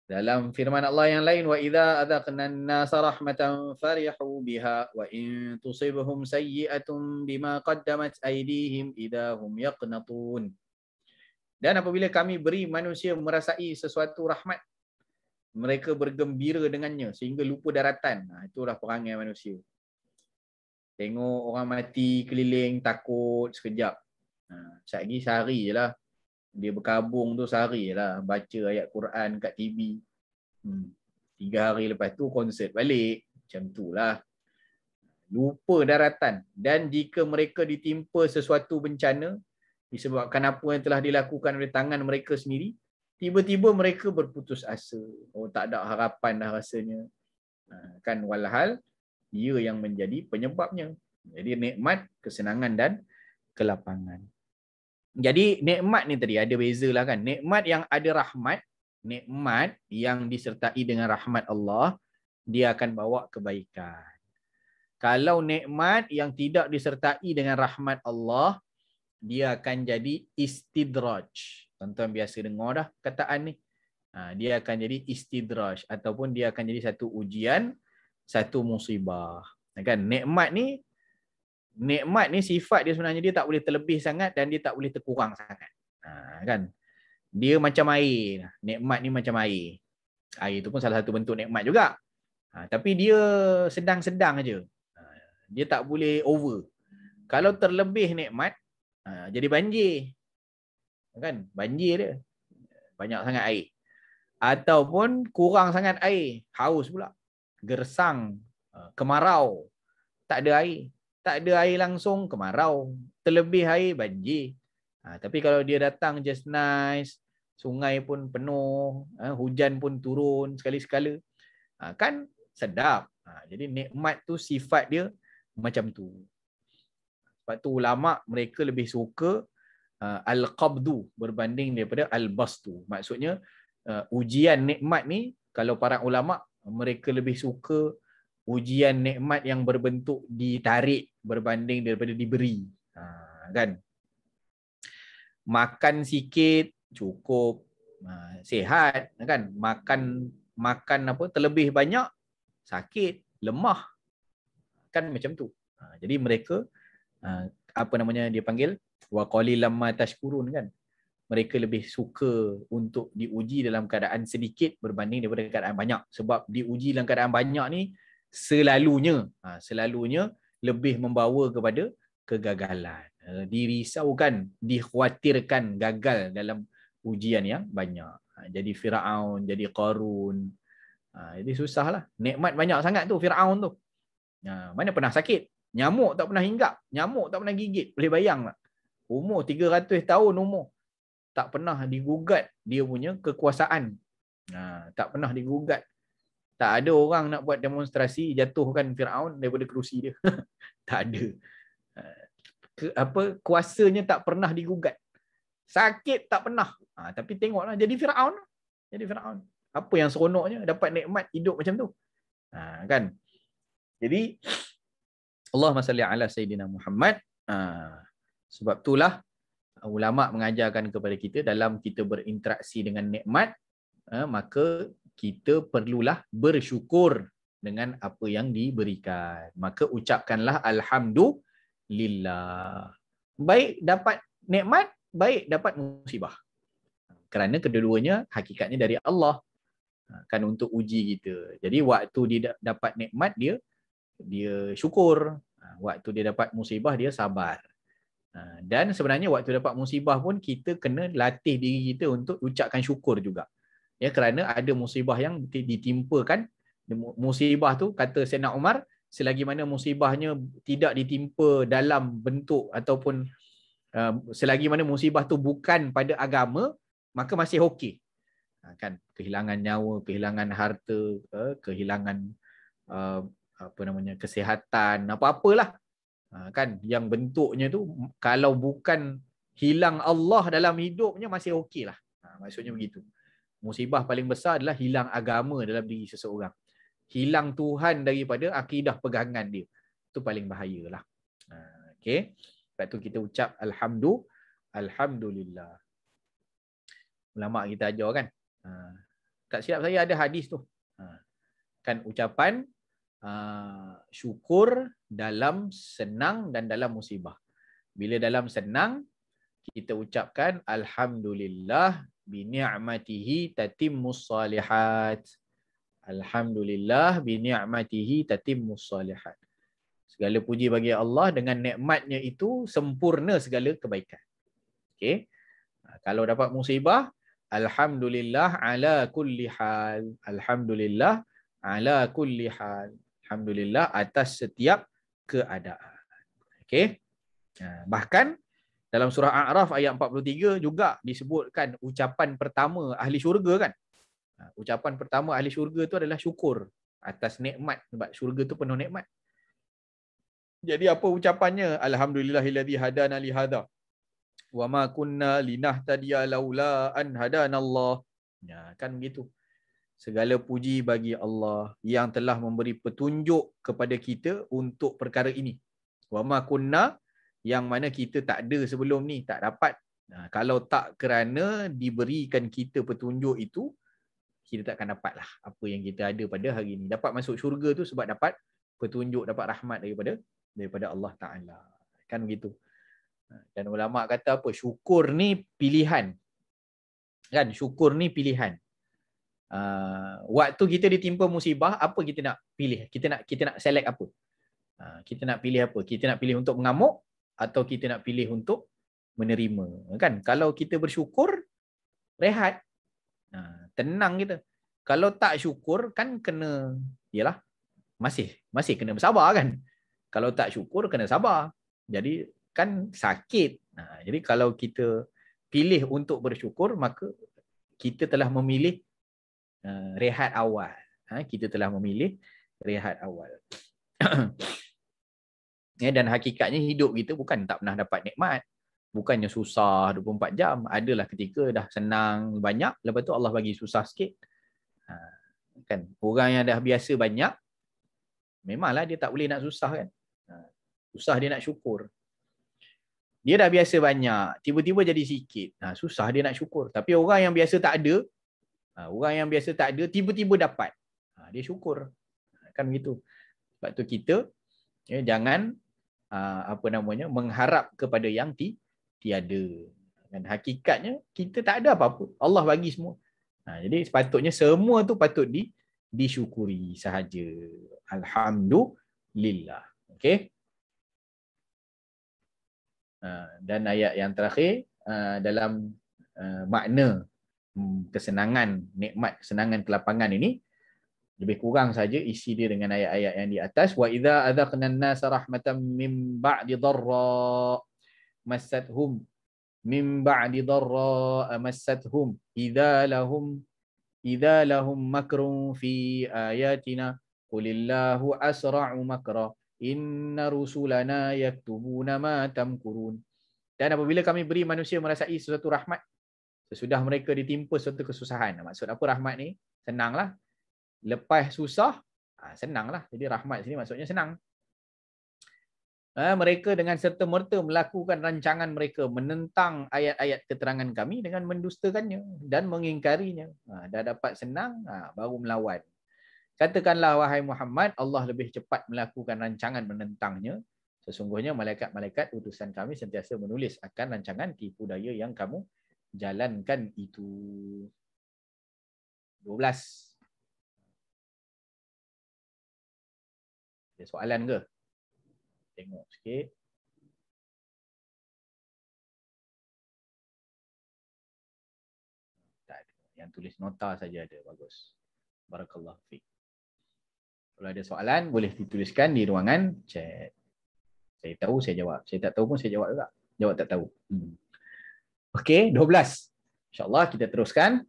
Dalam firman Allah yang lain, wa idza adzaqna an-nasa rahmatan farihu biha wa in tusibhum sayyi'atun bima qaddamat aydihim idza hum yaqnatun. Dan apabila kami beri manusia merasai sesuatu rahmat, mereka bergembira dengannya sehingga lupa daratan. Nah, itulah perangai manusia. Tengok orang mati keliling, takut sekejap. Sekejap sehari je lah. Dia berkabung tu sehari je lah. Baca ayat Quran kat TV. 3 hari lepas tu konsert balik. Macam tu lah. Lupa daratan. Dan jika mereka ditimpa sesuatu bencana, disebabkan apa yang telah dilakukan oleh tangan mereka sendiri, tiba-tiba mereka berputus asa. Oh, tak ada harapan dah rasanya. Kan walhal, dia yang menjadi penyebabnya. Jadi nikmat, kesenangan dan kelapangan. Jadi nikmat ni tadi ada beza lah kan. Nikmat yang ada rahmat, nikmat yang disertai dengan rahmat Allah, dia akan bawa kebaikan. Kalau nikmat yang tidak disertai dengan rahmat Allah, dia akan jadi istidraj. Tuan-tuan biasa dengar dah kataan ni. Dia akan jadi istidraj ataupun dia akan jadi satu ujian, satu musibah. Kan nikmat ni sifat dia sebenarnya dia tak boleh terlebih sangat dan dia tak boleh terkurang sangat. Kan? Dia macam air. Nikmat ni macam air. Air tu pun salah satu bentuk nikmat juga. Tapi dia sedang-sedang aja. Dia tak boleh over. Kalau terlebih nikmat, jadi banjir. Kan? Banjir dia. Banyak sangat air. Ataupun kurang sangat air. Haus pula. Gersang. Kemarau. Tak ada air. Tak ada air langsung, kemarau. Terlebih air, banjir. Tapi kalau dia datang just nice, sungai pun penuh, hujan pun turun sekali-sekala, kan sedap. Jadi nikmat tu sifat dia macam tu. Sebab tu ulama mereka lebih suka al-qabdu berbanding daripada al-bastu. Maksudnya ujian nikmat ni, kalau para ulama mereka lebih suka ujian nikmat yang berbentuk ditarik berbanding daripada diberi. Kan? Makan sikit cukup, sihat, kan? Makan apa terlebih banyak sakit, lemah. Kan macam tu. Jadi mereka apa namanya dia panggil wa qalilam ma tashkurun, kan? Mereka lebih suka untuk diuji dalam keadaan sedikit berbanding daripada keadaan banyak. Sebab diuji dalam keadaan banyak ni selalunya lebih membawa kepada kegagalan. Dirisaukan, dikhawatirkan gagal dalam ujian yang banyak. Jadi Firaun, jadi Qarun. Jadi susahlah. Nikmat banyak sangat tu Firaun tu. Mana pernah sakit? Nyamuk tak pernah hinggap, nyamuk tak pernah gigit. Boleh bayang tak? Umur 300 tahun umur. Tak pernah digugat dia punya kekuasaan. Tak pernah digugat. Tak ada orang nak buat demonstrasi jatuhkan Firaun daripada kerusi dia. Tak ada. Kuasanya tak pernah digugat. Sakit tak pernah. Tapi tengoklah jadi Firaun. Jadi Firaun. Apa yang seronoknya dapat nikmat hidup macam tu. Kan? Jadi Allahumma salli ala Sayyidina Muhammad. Sebab itulah ulama mengajarkan kepada kita dalam kita berinteraksi dengan nikmat, maka kita perlulah bersyukur dengan apa yang diberikan. Maka ucapkanlah alhamdulillah. Baik dapat nikmat, baik dapat musibah. Kerana kedua-duanya hakikatnya dari Allah. Kan untuk uji kita. Jadi waktu dia dapat nikmat dia syukur. Waktu dia dapat musibah dia sabar. Dan sebenarnya waktu dapat musibah pun kita kena latih diri kita untuk ucapkan syukur juga. Ya, kerana ada musibah yang ditimpakan. Musibah tu kata Sayyidina Umar, selagi mana musibahnya tidak ditimpa dalam bentuk ataupun selagi mana musibah tu bukan pada agama, maka masih okey. Kan kehilangan nyawa, kehilangan harta, kehilangan kesihatan, apa-apalah. Kan yang bentuknya tu kalau bukan hilang Allah dalam hidupnya masih okey lah. Maksudnya begitu. Musibah paling besar adalah hilang agama dalam diri seseorang. Hilang Tuhan daripada akidah pegangan dia. Itu paling bahayalah. Okey. Sebab tu kita ucap Alhamdulillah. Ulama kita ajar kan. Tak silap saya ada hadis tu. Kan ucapan syukur dalam senang dan dalam musibah. Bila dalam senang, kita ucapkan Alhamdulillah bini'matihi tatimmus salihat. Alhamdulillah bini'matihi tatimmus salihat. Segala puji bagi Allah, dengan nikmatnya itu sempurna segala kebaikan. Okey. Kalau dapat musibah, Alhamdulillah ala kulli hal. Alhamdulillah ala kulli hal. Alhamdulillah atas setiap keadaan. Okey. Bahkan dalam surah A'raf ayat 43 juga disebutkan ucapan pertama ahli syurga kan. Ucapan pertama ahli syurga tu adalah syukur atas nikmat, sebab syurga tu penuh nikmat. Jadi apa ucapannya? Alhamdulillahilladzi hadana li hadza wa ma kunna linahtadiya laula an hadanallah. Ya, kan begitu. Segala puji bagi Allah yang telah memberi petunjuk kepada kita untuk perkara ini. Wa ma kunna, yang mana kita tak ada sebelum ni, tak dapat. Kalau tak kerana diberikan kita petunjuk itu, kita tak akan dapatlah apa yang kita ada pada hari ini. Dapat masuk syurga tu sebab dapat petunjuk, dapat rahmat daripada Allah Ta'ala. Kan begitu. Dan ulama kata apa? Syukur ni pilihan. Kan? Syukur ni pilihan. Waktu kita ditimpa musibah, apa kita nak pilih? Kita nak select apa? Kita nak pilih apa? Kita nak pilih untuk mengamuk atau kita nak pilih untuk menerima? Kan? Kalau kita bersyukur, rehat. Tenang kita. Kalau tak syukur kan kena, yalah, masih kena bersabar kan? Kalau tak syukur kena sabar. Jadi kan sakit. Jadi kalau kita pilih untuk bersyukur, maka kita telah memilih rehat awal. Kita telah memilih rehat awal. Dan hakikatnya hidup kita bukan tak pernah dapat nikmat. Bukannya susah 24 jam. Adalah ketika dah senang banyak, lepas tu Allah bagi susah sikit. Kan? Orang yang dah biasa banyak, memanglah dia tak boleh nak susah kan. Susah dia nak syukur. Dia dah biasa banyak, tiba-tiba jadi sikit. Susah dia nak syukur. Tapi orang yang biasa tak ada, tiba-tiba dapat. Dia syukur. Kan begitu. Sebab tu kita jangan mengharap kepada yang tiada. Dan hakikatnya kita tak ada apa-apa. Allah bagi semua. Jadi sepatutnya semua tu patut disyukuri sahaja. Alhamdulillah. Okey. Dan ayat yang terakhir dalam makna kesenangan, nikmat, kesenangan, kelapangan ini lebih kurang saja isi dia dengan ayat-ayat yang di atas. Wa idza adzaqna an-nasa rahmatan min ba'di dharra massathum idza lahum makrun fi ayatina qulillahu asra'u makra inna rusulana yaktubuna ma tamkurun. Dan apabila kami beri manusia merasai sesuatu rahmat sesudah mereka ditimpa suatu kesusahan. Maksud apa rahmat ni? Senanglah. Lepas susah, senanglah. Jadi rahmat sini maksudnya senang. Mereka dengan serta-merta melakukan rancangan mereka menentang ayat-ayat keterangan kami dengan mendustakannya dan mengingkarinya. Dah dapat senang, baru melawan. Katakanlah wahai Muhammad, Allah lebih cepat melakukan rancangan menentangnya. Sesungguhnya malaikat-malaikat utusan kami sentiasa menulis akan rancangan tipu daya yang kamu jalankan itu. 12. Ada soalan ke? Tengok sikit. Tak ada. Yang tulis nota saja ada. Bagus. Barakallahu fiik. Kalau ada soalan, boleh dituliskan di ruangan chat. Saya tahu, saya jawab. Saya tak tahu pun saya jawab juga. Jawab tak tahu. Okey, 12. InsyaAllah kita teruskan.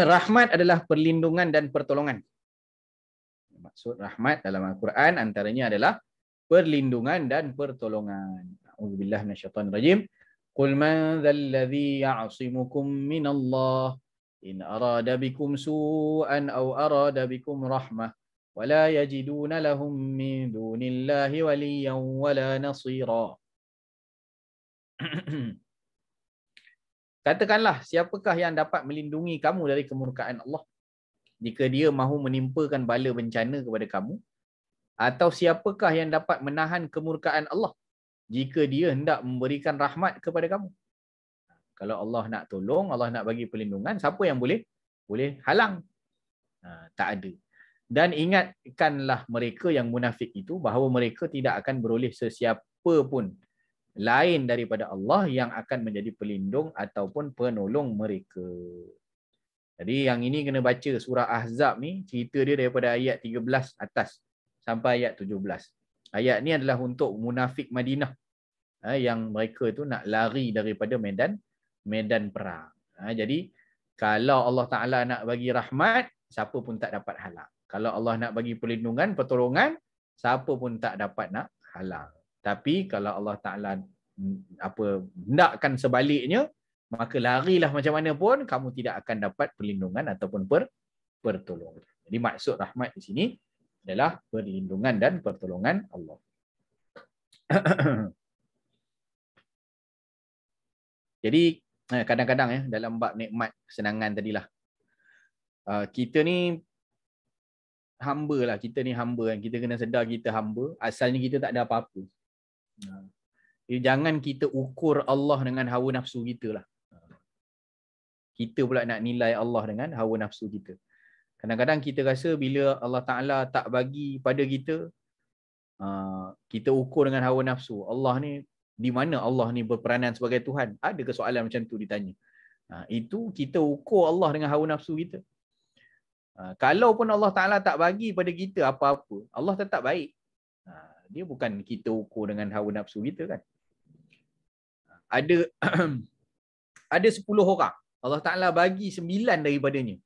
Rahmat adalah perlindungan dan pertolongan. Maksud rahmat dalam Al-Quran antaranya adalah perlindungan dan pertolongan. A'udzubillahi minasyaitonirrajim. Qul man dzal ladzi ya'simukum minallah in arada bikum su'an aw arada bikum rahmah wa la yajiduna lahum min dunillahi waliyyan wala nasira. Katakanlah, siapakah yang dapat melindungi kamu dari kemurkaan Allah jika dia mahu menimpakan bala bencana kepada kamu? Atau siapakah yang dapat menahan kemurkaan Allah jika dia hendak memberikan rahmat kepada kamu? Kalau Allah nak tolong, Allah nak bagi perlindungan, siapa yang boleh halang? Tak ada. Dan ingatkanlah mereka yang munafik itu bahawa mereka tidak akan beroleh sesiapa pun lain daripada Allah yang akan menjadi pelindung ataupun penolong mereka. Jadi yang ini kena baca surah Ahzab ni, cerita dia daripada ayat 13 atas sampai ayat 17. Ayat ni adalah untuk munafik Madinah yang mereka tu nak lari daripada medan perang. Jadi kalau Allah Ta'ala nak bagi rahmat, siapa pun tak dapat halang. Kalau Allah nak bagi perlindungan, pertolongan, siapa pun tak dapat nak halang. Tapi kalau Allah Ta'ala hendakkan sebaliknya, maka larilah macam mana pun, kamu tidak akan dapat perlindungan ataupun pertolongan. Jadi maksud rahmat di sini adalah perlindungan dan pertolongan Allah. Jadi kadang-kadang dalam bab nikmat kesenangan tadilah, kita ni hamba lah, kita kena sedar kita hamba, asalnya kita tak ada apa-apa. Jangan kita ukur Allah dengan hawa nafsu kita lah. Kita pula nak nilai Allah dengan hawa nafsu kita. Kadang-kadang kita rasa bila Allah Ta'ala tak bagi pada kita, kita ukur dengan hawa nafsu. Allah ni, di mana Allah ni berperanan sebagai Tuhan? Ada ke soalan macam tu ditanya? Itu kita ukur Allah dengan hawa nafsu kita. Kalau pun Allah Ta'ala tak bagi pada kita apa-apa, Allah tetap baik. Dia bukan kita ukur dengan hawa nafsu kita kan. Ada 10 orang, Allah Ta'ala bagi 9 daripadanya.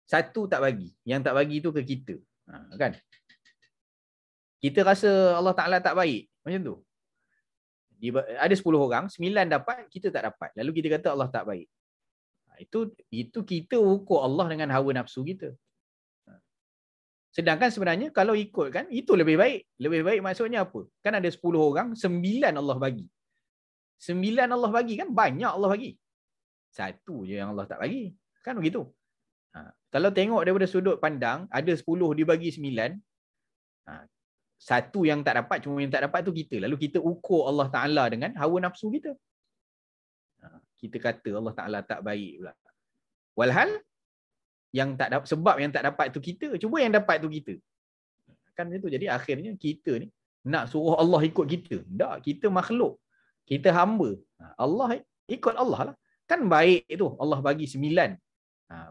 Satu tak bagi. Yang tak bagi tu ke kita. Kan? Kita rasa Allah Ta'ala tak baik. Macam tu. Ada 10 orang, 9 dapat, kita tak dapat. Lalu kita kata Allah tak baik. Itu kita ukur Allah dengan hawa nafsu kita. Sedangkan sebenarnya kalau ikut kan, itu lebih baik. Lebih baik maksudnya apa? Kan ada 10 orang, 9 Allah bagi. 9 Allah bagi kan, banyak Allah bagi. Satu je yang Allah tak bagi. Kan begitu. Kalau tengok daripada sudut pandang, ada 10 dibagi 9, satu yang tak dapat, cuma yang tak dapat tu kita. Lalu kita ukur Allah Ta'ala dengan hawa nafsu kita. Kita kata Allah Ta'ala tak baik pula. Walhal, yang tak dapat, sebab yang tak dapat tu kita, cuba yang dapat tu kita. Kan macam tu. Jadi akhirnya kita ni nak suruh Allah ikut kita. Tak, kita makhluk. Kita hamba. Allah ikut Allah lah. Kan baik tu. Allah bagi 9.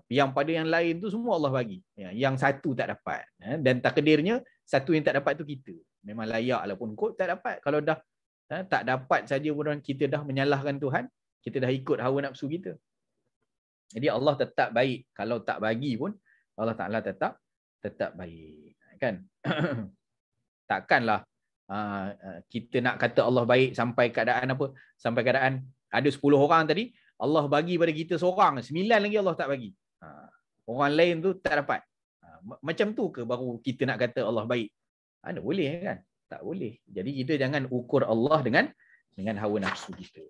Yang pada yang lain tu semua Allah bagi. Yang satu tak dapat. Dan takdirnya satu yang tak dapat tu kita. Memang layak lah pun kot tak dapat. Kalau dah tak dapat saja pun kita dah menyalahkan Tuhan. Kita dah ikut hawa nafsu kita. Jadi Allah tetap baik. Kalau tak bagi pun Allah Ta'ala tetap baik. Kan? Takkanlah kita nak kata Allah baik sampai keadaan apa? Sampai keadaan ada 10 orang tadi, Allah bagi pada kita seorang, 9 lagi Allah tak bagi. Orang lain tu tak dapat. Macam tu ke baru kita nak kata Allah baik? Tak boleh kan? Tak boleh. Jadi kita jangan ukur Allah dengan hawa nafsu kita.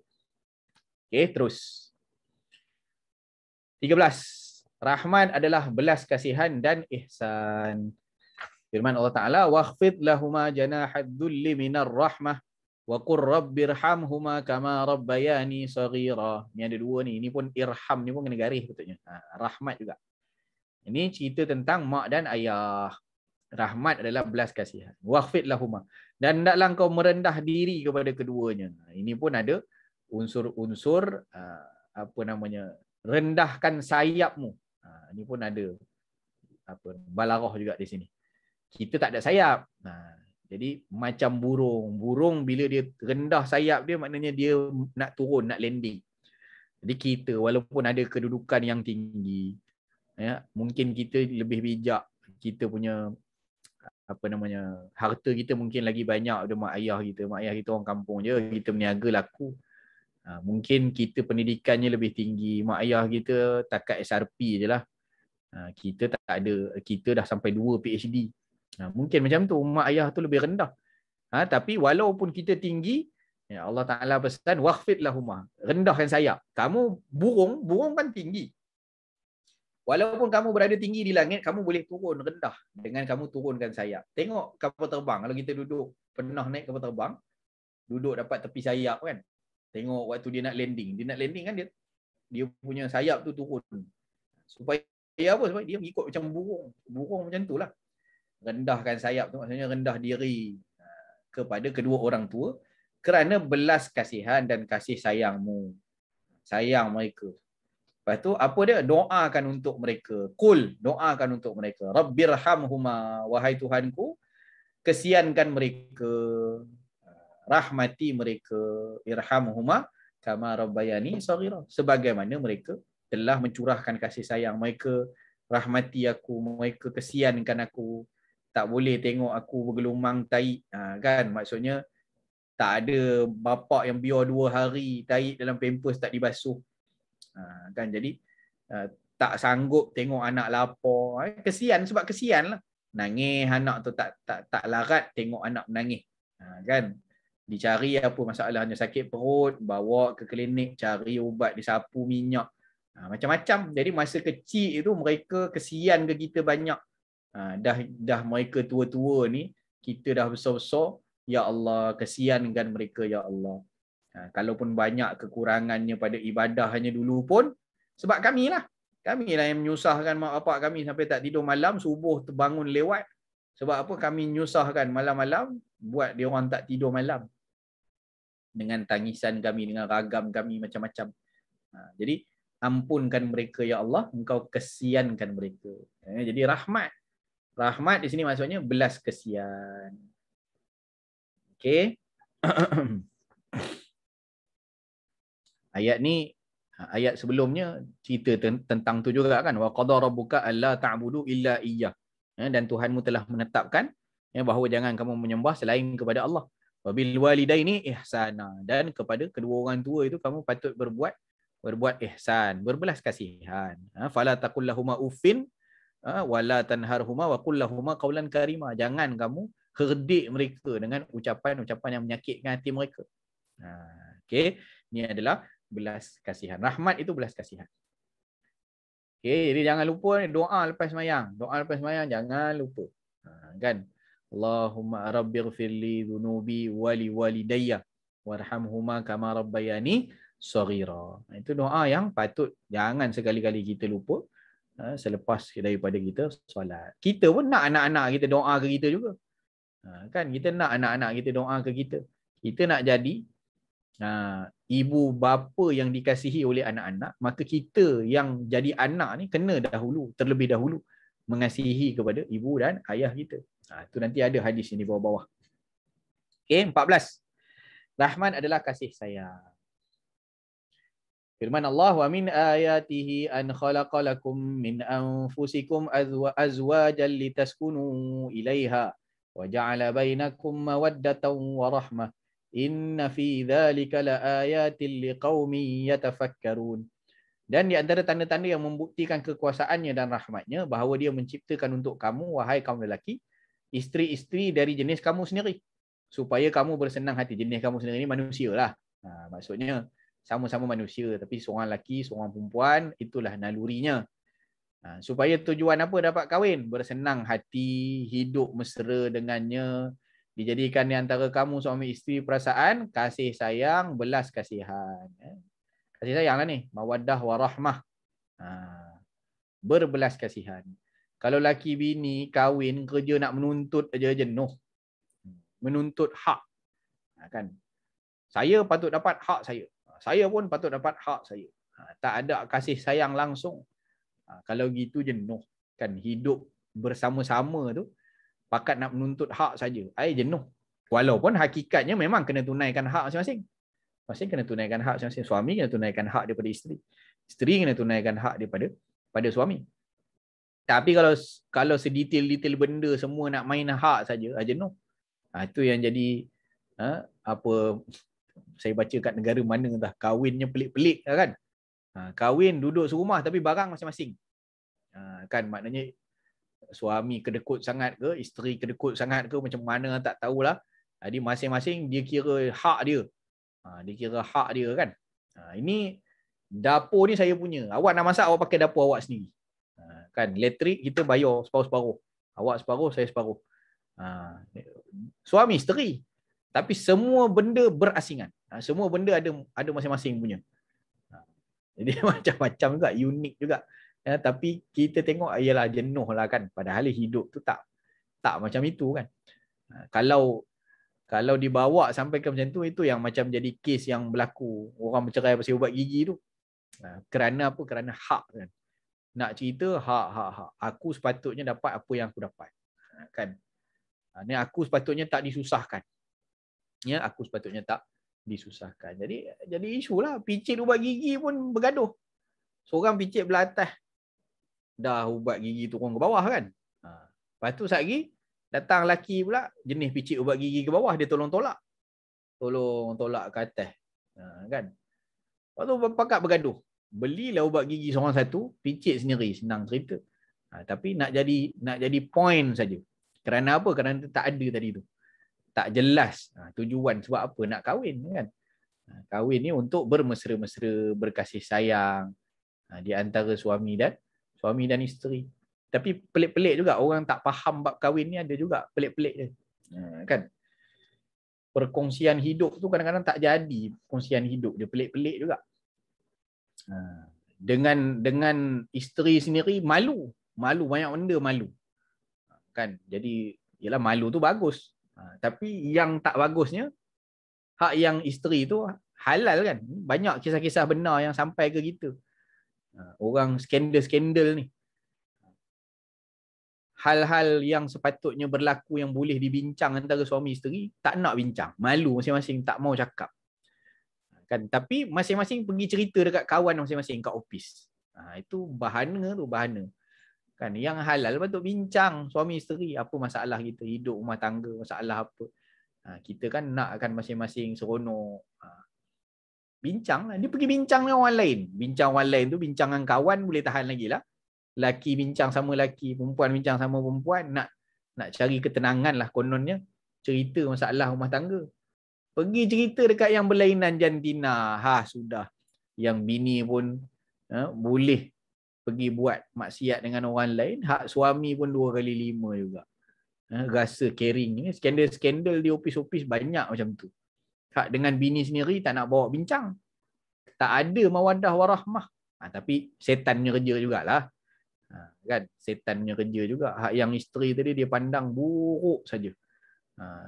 Okey, terus. 13. Rahman adalah belas kasihan dan ihsan. Firman Allah Ta'ala, wakhfid lahuma janahad dhulli minar rahmah wa qur rabbirhamhuma kama rabbayani saghira. Ni ada dua ni. Ini pun irham ni pun kena garis betulnya. Rahmat juga. Ini cerita tentang mak dan ayah. Rahmat adalah belas kasihan. Wakhfid lahuma. Dan hendaklah kau merendah diri kepada keduanya. Ini pun ada unsur-unsur rendahkan sayapmu. Ini pun ada balarah juga di sini. Kita tak ada sayap. Jadi macam burung. Burung bila dia rendah sayap dia, maknanya dia nak turun, nak landing. Jadi kita walaupun ada kedudukan yang tinggi, mungkin kita lebih bijak, kita punya apa namanya, harta kita mungkin lagi banyak daripada mak ayah kita. Mak ayah kita orang kampung je, kita berniaga laku. Mungkin kita pendidikannya lebih tinggi, mak ayah kita takat SRP je lah. Kita tak ada, kita dah sampai 2 PhD. Mungkin macam tu, mak ayah tu lebih rendah. Tapi walaupun kita tinggi, ya Allah Ta'ala pesan, wakhfid lahumah, rendahkan sayap. Kamu burung kan tinggi. Walaupun kamu berada tinggi di langit, kamu boleh turun rendah dengan kamu turunkan sayap. Tengok kapal terbang, kalau kita duduk, pernah naik kapal terbang, duduk dapat tepi sayap kan. Tengok waktu dia nak landing kan dia punya sayap tu turun. Supaya apa? Sebab dia ikut macam burung. Burung macam tu lah. Rendahkan sayap tu maksudnya rendah diri kepada kedua orang tua kerana belas kasihan dan kasih sayangmu. Sayang mereka. Lepas tu apa dia? Doakan untuk mereka. Qul, doakan untuk mereka. Rabbirhamhuma, wahai Tuhanku, kesiankan mereka, rahmati mereka, irhamhuma kama rabbayani shaghira, sebagaimana mereka telah mencurahkan kasih sayang. Mereka rahmati aku, mereka kesiankan aku. Tak boleh tengok aku bergelumang tahi, kan? Maksudnya tak ada bapa yang biar 2 hari tahi dalam pampers tak dibasuh. Kan, jadi tak sanggup tengok anak lapar, kesian, sebab kesian lah, nangis anak tu, tak larat tengok anak menangis, kan, dicari apa masalahnya, sakit perut, bawa ke klinik, cari ubat, disapu minyak, macam-macam. Jadi masa kecil itu mereka kesian ke kita banyak. Dah mereka tua-tua ni, kita dah besar-besar, ya Allah kesiankan mereka ya Allah. Kalaupun banyak kekurangannya pada ibadahnya dulu pun, sebab kamilah yang menyusahkan mak bapak kami sampai tak tidur malam, subuh terbangun lewat. Sebab apa? Kami menyusahkan malam-malam, buat dia orang tak tidur malam. Dengan tangisan kami, dengan ragam kami macam-macam. Jadi, ampunkan mereka ya Allah, engkau kesiankan mereka. Jadi rahmat. Rahmat di sini maksudnya belas kesian. Okey. Ayat ni, ayat sebelumnya cerita tentang tu juga kan, wa qadara rabbuka alla ta'budu illa iyyah, dan Tuhanmu telah menetapkan bahawa jangan kamu menyembah selain kepada Allah. Wa bil walidaini ihsana, dan kepada kedua orang tua itu kamu patut berbuat ihsan, berbelas kasihan. Fala taqul lahumu uffin wala tanharhuma wa qul lahumu qawlan karima, jangan kamu herdik mereka dengan ucapan-ucapan yang menyakitkan hati mereka. Okey, ini adalah belas kasihan. Rahmat itu belas kasihan. Okey, jadi jangan lupa doa lepas sembahyang. Doa lepas sembahyang jangan lupa. Kan? Allahumma rabbighfirli dhunubi wa li walidayya warhamhuma kama rabbayani shaghira. Itu doa yang patut jangan sekali-kali kita lupa selepas daripada kita solat. Kita pun nak anak-anak kita doa ke kita juga. Kan, kita nak anak-anak kita doa ke kita. Kita nak jadi ibu bapa yang dikasihi oleh anak-anak, maka kita yang jadi anak ni kena terlebih dahulu mengasihi kepada ibu dan ayah kita. Itu nanti ada hadis ini bawah-bawah. Okey, 14. Rahman adalah kasih sayang. Firman Allah, wa min ayatihi an khalaqa lakum min anfusikum azwajan litaskunu ilaiha wa ja'ala bainakum mawaddatan wa rahmah. Inna fi dzalika laayatin liqaumin yatafakkarun. Dan di antara tanda-tanda yang membuktikan kekuasaannya dan rahmatnya, bahawa dia menciptakan untuk kamu, wahai kaum lelaki, isteri-isteri dari jenis kamu sendiri, supaya kamu bersenang hati. Jenis kamu sendiri ini manusia lah. Maksudnya sama-sama manusia, tapi seorang lelaki, seorang perempuan, itulah nalurinya. Supaya tujuan apa dapat kahwin? Bersenang hati, hidup mesra dengannya, dijadikan di antara kamu suami isteri perasaan, kasih sayang, belas kasihan. Kasih sayang lah ni. Mawaddah warahmah. Berbelas kasihan. Kalau laki bini kahwin, kerja nak menuntut aja jenuh. Menuntut hak. Kan? Saya patut dapat hak saya. Saya pun patut dapat hak saya. Tak ada kasih sayang langsung. Kalau gitu jenuh. Kan, hidup bersama-sama tu pakat nak menuntut hak saja, jenuh. Walaupun hakikatnya memang kena tunaikan hak masing-masing. Masing kena tunaikan hak masing-masing. Suami kena tunaikan hak daripada isteri. Isteri kena tunaikan hak daripada suami. Tapi kalau sedetail-detail benda semua nak main hak saja, jenuh. Itu yang jadi apa saya baca kat negara mana entah, kahwinnya pelik-pelik kan. Kahwin duduk serumah tapi barang masing-masing. Kan maknanya suami kedekut sangat ke, isteri kedekut sangat ke, macam mana tak tahulah. Jadi masing-masing dia kira hak dia. Dia kira hak dia kan. Ini dapur ni saya punya. Awak nak masak, awak pakai dapur awak sendiri. Kan elektrik kita bayar separuh-separuh. Awak separuh, saya separuh. Suami isteri. Tapi semua benda berasingan. Semua benda ada masing-masing punya. Jadi macam-macam juga, unik juga. Tapi kita tengok ialah jenuh lah kan. Padahal hidup tu tak macam itu kan. Kalau dibawa sampai ke macam tu, itu yang macam jadi kes yang berlaku orang bercerai pasal ubat gigi tu. Kerana apa? Kerana hak kan. Nak cerita hak. Aku sepatutnya dapat apa yang aku dapat. Kan? Ni aku sepatutnya tak disusahkan. Ya, aku sepatutnya tak disusahkan. Jadi isu lah. Picit ubat gigi pun bergaduh. Seorang picit belah atas, dah ubat gigi turun ke bawah kan. Lepas tu lagi datang lelaki pula, jenis picit ubat gigi ke bawah, dia tolong tolak ke atas. Kan. Lepas tu pakat bergaduh. Belilah ubat gigi seorang satu, picit sendiri, senang cerita. Tapi nak jadi point saja. Kerana apa? Kerana tak ada tadi tu. Tak jelas tujuan sebab apa nak kahwin kan. Kahwin ni untuk bermesra-mesra, berkasih sayang di antara suami dan isteri. Tapi pelik-pelik juga, orang tak faham bab kahwin ni ada juga pelik-pelik dia. Kan? Perkongsian hidup tu kadang-kadang tak jadi perkongsian hidup, dia pelik-pelik juga. Dengan isteri sendiri malu banyak benda malu. Kan? Jadi ialah malu tu bagus. Tapi yang tak bagusnya, hak yang isteri tu halal kan. Banyak kisah-kisah benar yang sampai ke kita. Orang skandal-skandal ni. Hal-hal yang sepatutnya berlaku yang boleh dibincang antara suami isteri, tak nak bincang. Malu masing-masing, tak mau cakap. Kan? Tapi masing-masing pergi cerita dekat kawan masing-masing kat office. Itu bahana. Kan, yang halal patut bincang suami isteri, apa masalah kita hidup rumah tangga, masalah apa. Kita kan nakkan masing-masing seronok. Bincang lah. Dia pergi bincang dengan orang lain. Bincang orang lain tu, bincang dengan kawan boleh tahan lagi lah. Laki bincang sama laki, perempuan bincang sama perempuan, nak cari ketenangan lah kononnya. Cerita masalah rumah tangga. Pergi cerita dekat yang berlainan jantina. Sudah. Yang bini pun boleh pergi buat maksiat dengan orang lain, hak suami pun 2 kali 5 juga. Rasa caring. Skandal-skandal di ofis-ofis banyak macam tu. Hak dengan bini sendiri tak nak bawa bincang. Tak ada mawaddah warahmah. Tapi setannya kerja jugalah. Kan? Setannya kerja juga. Hak yang isteri tadi dia pandang buruk saja.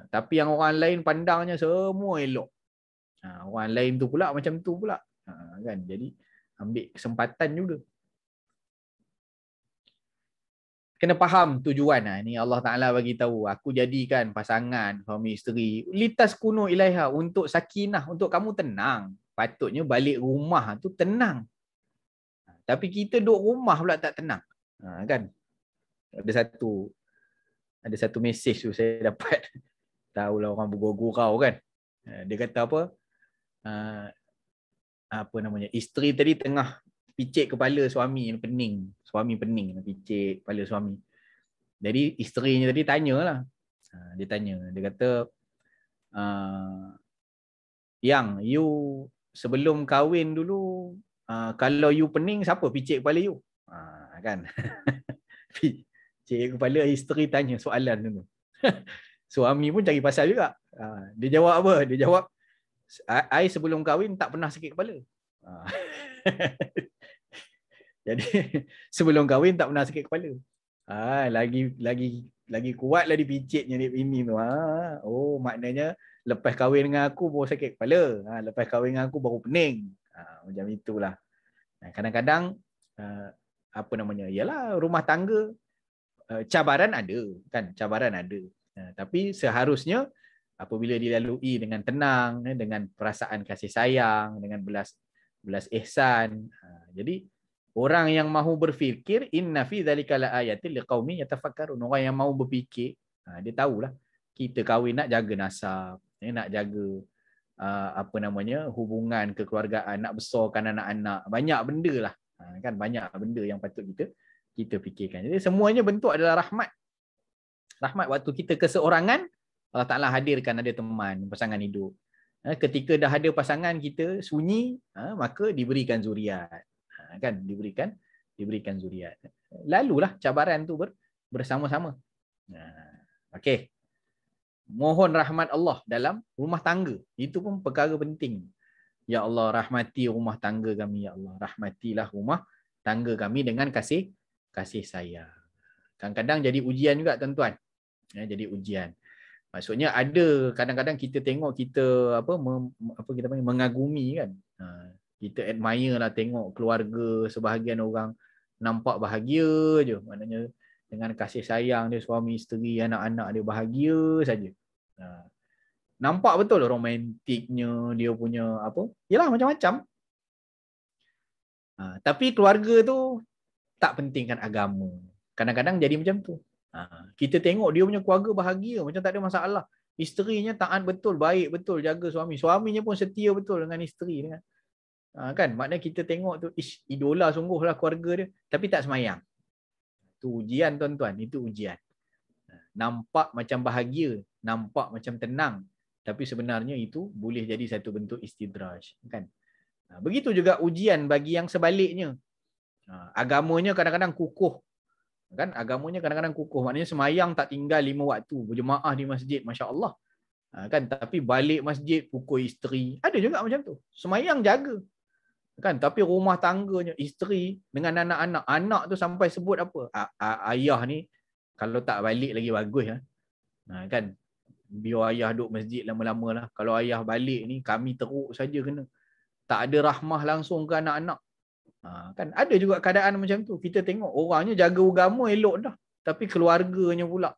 Tapi yang orang lain pandangnya semua elok. Orang lain tu pula macam tu pula. Kan? Jadi ambil kesempatan juga. Kena faham tujuan. Ini Allah Ta'ala bagi tahu. Aku jadikan pasangan suami isteri litas kuno ilaiha, untuk sakinah, untuk kamu tenang. Patutnya balik rumah tu tenang. Tapi kita duduk rumah pula tak tenang. Kan? Ada satu mesej tu saya dapat. Tahulah orang bergurau kan. Dia kata apa? Apa namanya? Isteri tadi tengah picit kepala suami, pening. Suami pening, picit kepala suami. Jadi isterinya tadi tanyalah. Dia tanya, dia kata, yang you sebelum kahwin dulu, kalau you pening, siapa picit kepala you? Kan? Picit kepala, isteri tanya soalan dulu. Suami pun cari pasal juga. Dia jawab apa? Dia jawab, I sebelum kahwin tak pernah sakit kepala. Jadi sebelum kahwin tak pernah sakit kepala. Lagi kuatlah dipicitnya ini tu. Oh, maknanya lepas kahwin dengan aku baru sakit kepala. Lepas kahwin dengan aku baru pening. Macam itulah. Kadang-kadang apa namanya? Yalah, rumah tangga cabaran ada, kan? Cabaran ada. Tapi seharusnya apabila dilalui dengan tenang, dengan perasaan kasih sayang, dengan belas ihsan. Jadi Orang yang mahu berfikir, inna fi dzalika laayatin liqaumin yatafakkarun. Orang yang mahu berfikir, dia tahulah kita kahwin nak jaga nasab, nak jaga apa namanya, hubungan kekeluargaan, nak besarkan anak-anak, banyak benda lah. Kan banyak benda yang patut kita fikirkan. Jadi semuanya bentuk adalah rahmat. Rahmat waktu kita keseorangan, Allah Ta'ala hadirkan ada teman, pasangan hidup. Ketika dah ada pasangan kita sunyi, maka diberikan zuriat. Kan diberikan zuriat. Lalulah cabaran tu bersama-sama. Okey. Mohon rahmat Allah dalam rumah tangga. Itu pun perkara penting. Ya Allah, rahmati rumah tangga kami, ya Allah. Rahmatilah rumah tangga kami dengan kasih sayang. Kadang-kadang jadi ujian juga, tuan-tuan. Jadi ujian. Maksudnya ada kadang-kadang kita tengok kita kita panggil mengagumi kan. Kita admire lah tengok keluarga sebahagian orang nampak bahagia je. Maknanya dengan kasih sayang dia, suami isteri, anak-anak dia bahagia saja. Nampak betul romantiknya dia punya yalah macam-macam. Tapi keluarga tu tak pentingkan agama. Kadang-kadang jadi macam tu. Kita tengok dia punya keluarga bahagia, macam tak ada masalah. Isterinya taat betul, baik betul, jaga suami. Suaminya pun setia betul dengan isteri. Kan? Maknanya kita tengok tu, idola sungguhlah keluarga dia. Tapi tak semayang. Itu ujian, tuan-tuan. Itu ujian. Nampak macam bahagia, nampak macam tenang. Tapi sebenarnya itu boleh jadi satu bentuk istidraj. Kan? Begitu juga ujian bagi yang sebaliknya. Agamanya kadang-kadang kukuh. Kan agamanya kadang-kadang kukuh, maknanya semayang tak tinggal 5 waktu, berjemaah di masjid, masya-Allah. Kan, tapi balik masjid pukul isteri. Ada juga macam tu. Semayang jaga. Kan, tapi rumah tangganya isteri dengan anak-anak. Anak tu sampai sebut apa? Ayah ni kalau tak balik lagi bagus kan. Biar ayah duduk masjid lama-lama lah. Kalau ayah balik ni kami teruk saja kena. Tak ada rahmah langsung ke anak-anak. Kan ada juga keadaan macam tu. Kita tengok orangnya jaga agama elok dah, tapi keluarganya pula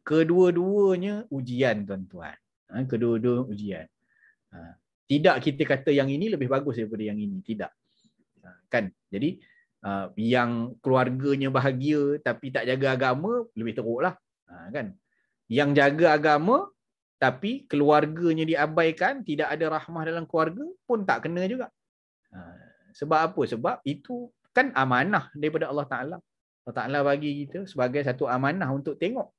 kedua-duanya ujian, tuan-tuan. Kedua-dua ujian. Tidak kita kata yang ini lebih bagus daripada yang ini, tidak. Kan, jadi yang keluarganya bahagia tapi tak jaga agama lebih teruklah. Kan, yang jaga agama tapi keluarganya diabaikan, tidak ada rahmah dalam keluarga pun tak kena juga. Sebab apa? Sebab itu kan amanah daripada Allah Ta'ala. Allah Ta'ala bagi kita sebagai satu amanah untuk tengok.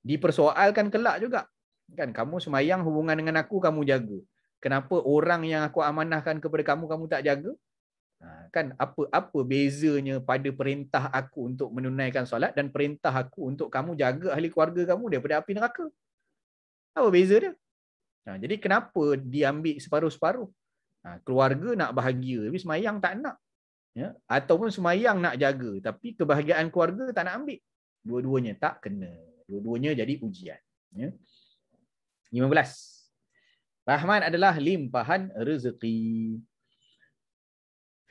Dipersoalkan kelak juga. Kan, kamu semayang hubungan dengan aku, kamu jaga. Kenapa orang yang aku amanahkan kepada kamu, kamu tak jaga? Kan, apa bezanya pada perintah aku untuk menunaikan solat dan perintah aku untuk kamu jaga ahli keluarga kamu daripada api neraka? Apa beza dia? Jadi kenapa diambil separuh-separuh? Keluarga nak bahagia tapi semayang tak nak, ataupun semayang nak jaga tapi kebahagiaan keluarga tak nak ambil. Dua-duanya tak kena, dua-duanya jadi ujian. 15. Rahman adalah limpahan rezeki.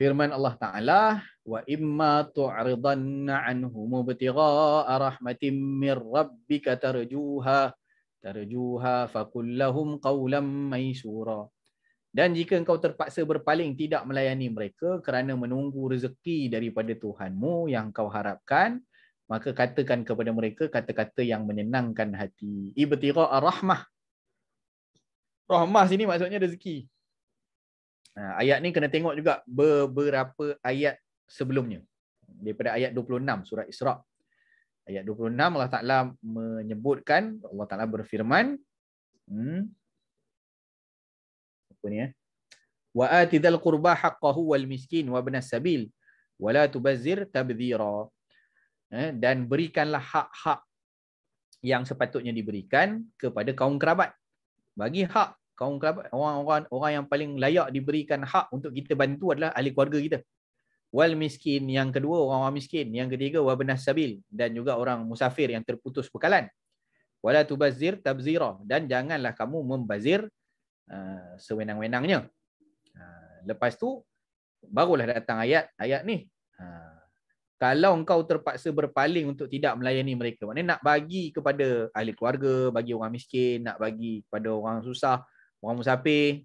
Firman Allah Ta'ala, wa imma tu'ridanna anhum ibtigha'a rahmatin mir rabbika tarjuha faqul lahum qawlan maysura. Dan jika engkau terpaksa berpaling tidak melayani mereka kerana menunggu rezeki daripada Tuhanmu yang kau harapkan, maka katakan kepada mereka kata-kata yang menyenangkan hati. Ibtigha'a rahmah. Rahmah sini maksudnya rezeki. Ayat ni kena tengok juga beberapa ayat sebelumnya. Daripada ayat 26 surah Isra. Ayat 26 Allah Ta'ala menyebutkan, Allah Ta'ala berfirman, apa ni wa atidal qurba haqqahu wal miskin wa ibnas sabil wa la tubazzir tabdhira. Dan berikanlah hak-hak yang sepatutnya diberikan kepada kaum kerabat. Bagi hak kaum kerabat, orang yang paling layak diberikan hak untuk kita bantu adalah ahli keluarga kita. Wal miskin, yang kedua orang miskin, yang ketiga wa ibnas sabil, dan juga orang musafir yang terputus bekalan. Wala tubazzir tabzira, dan janganlah kamu membazir sewenang-wenangnya. Lepas tu barulah datang ayat ni. Kalau engkau terpaksa berpaling untuk tidak melayani mereka, maknanya nak bagi kepada ahli keluarga, bagi orang miskin, nak bagi kepada orang susah, orang musafir,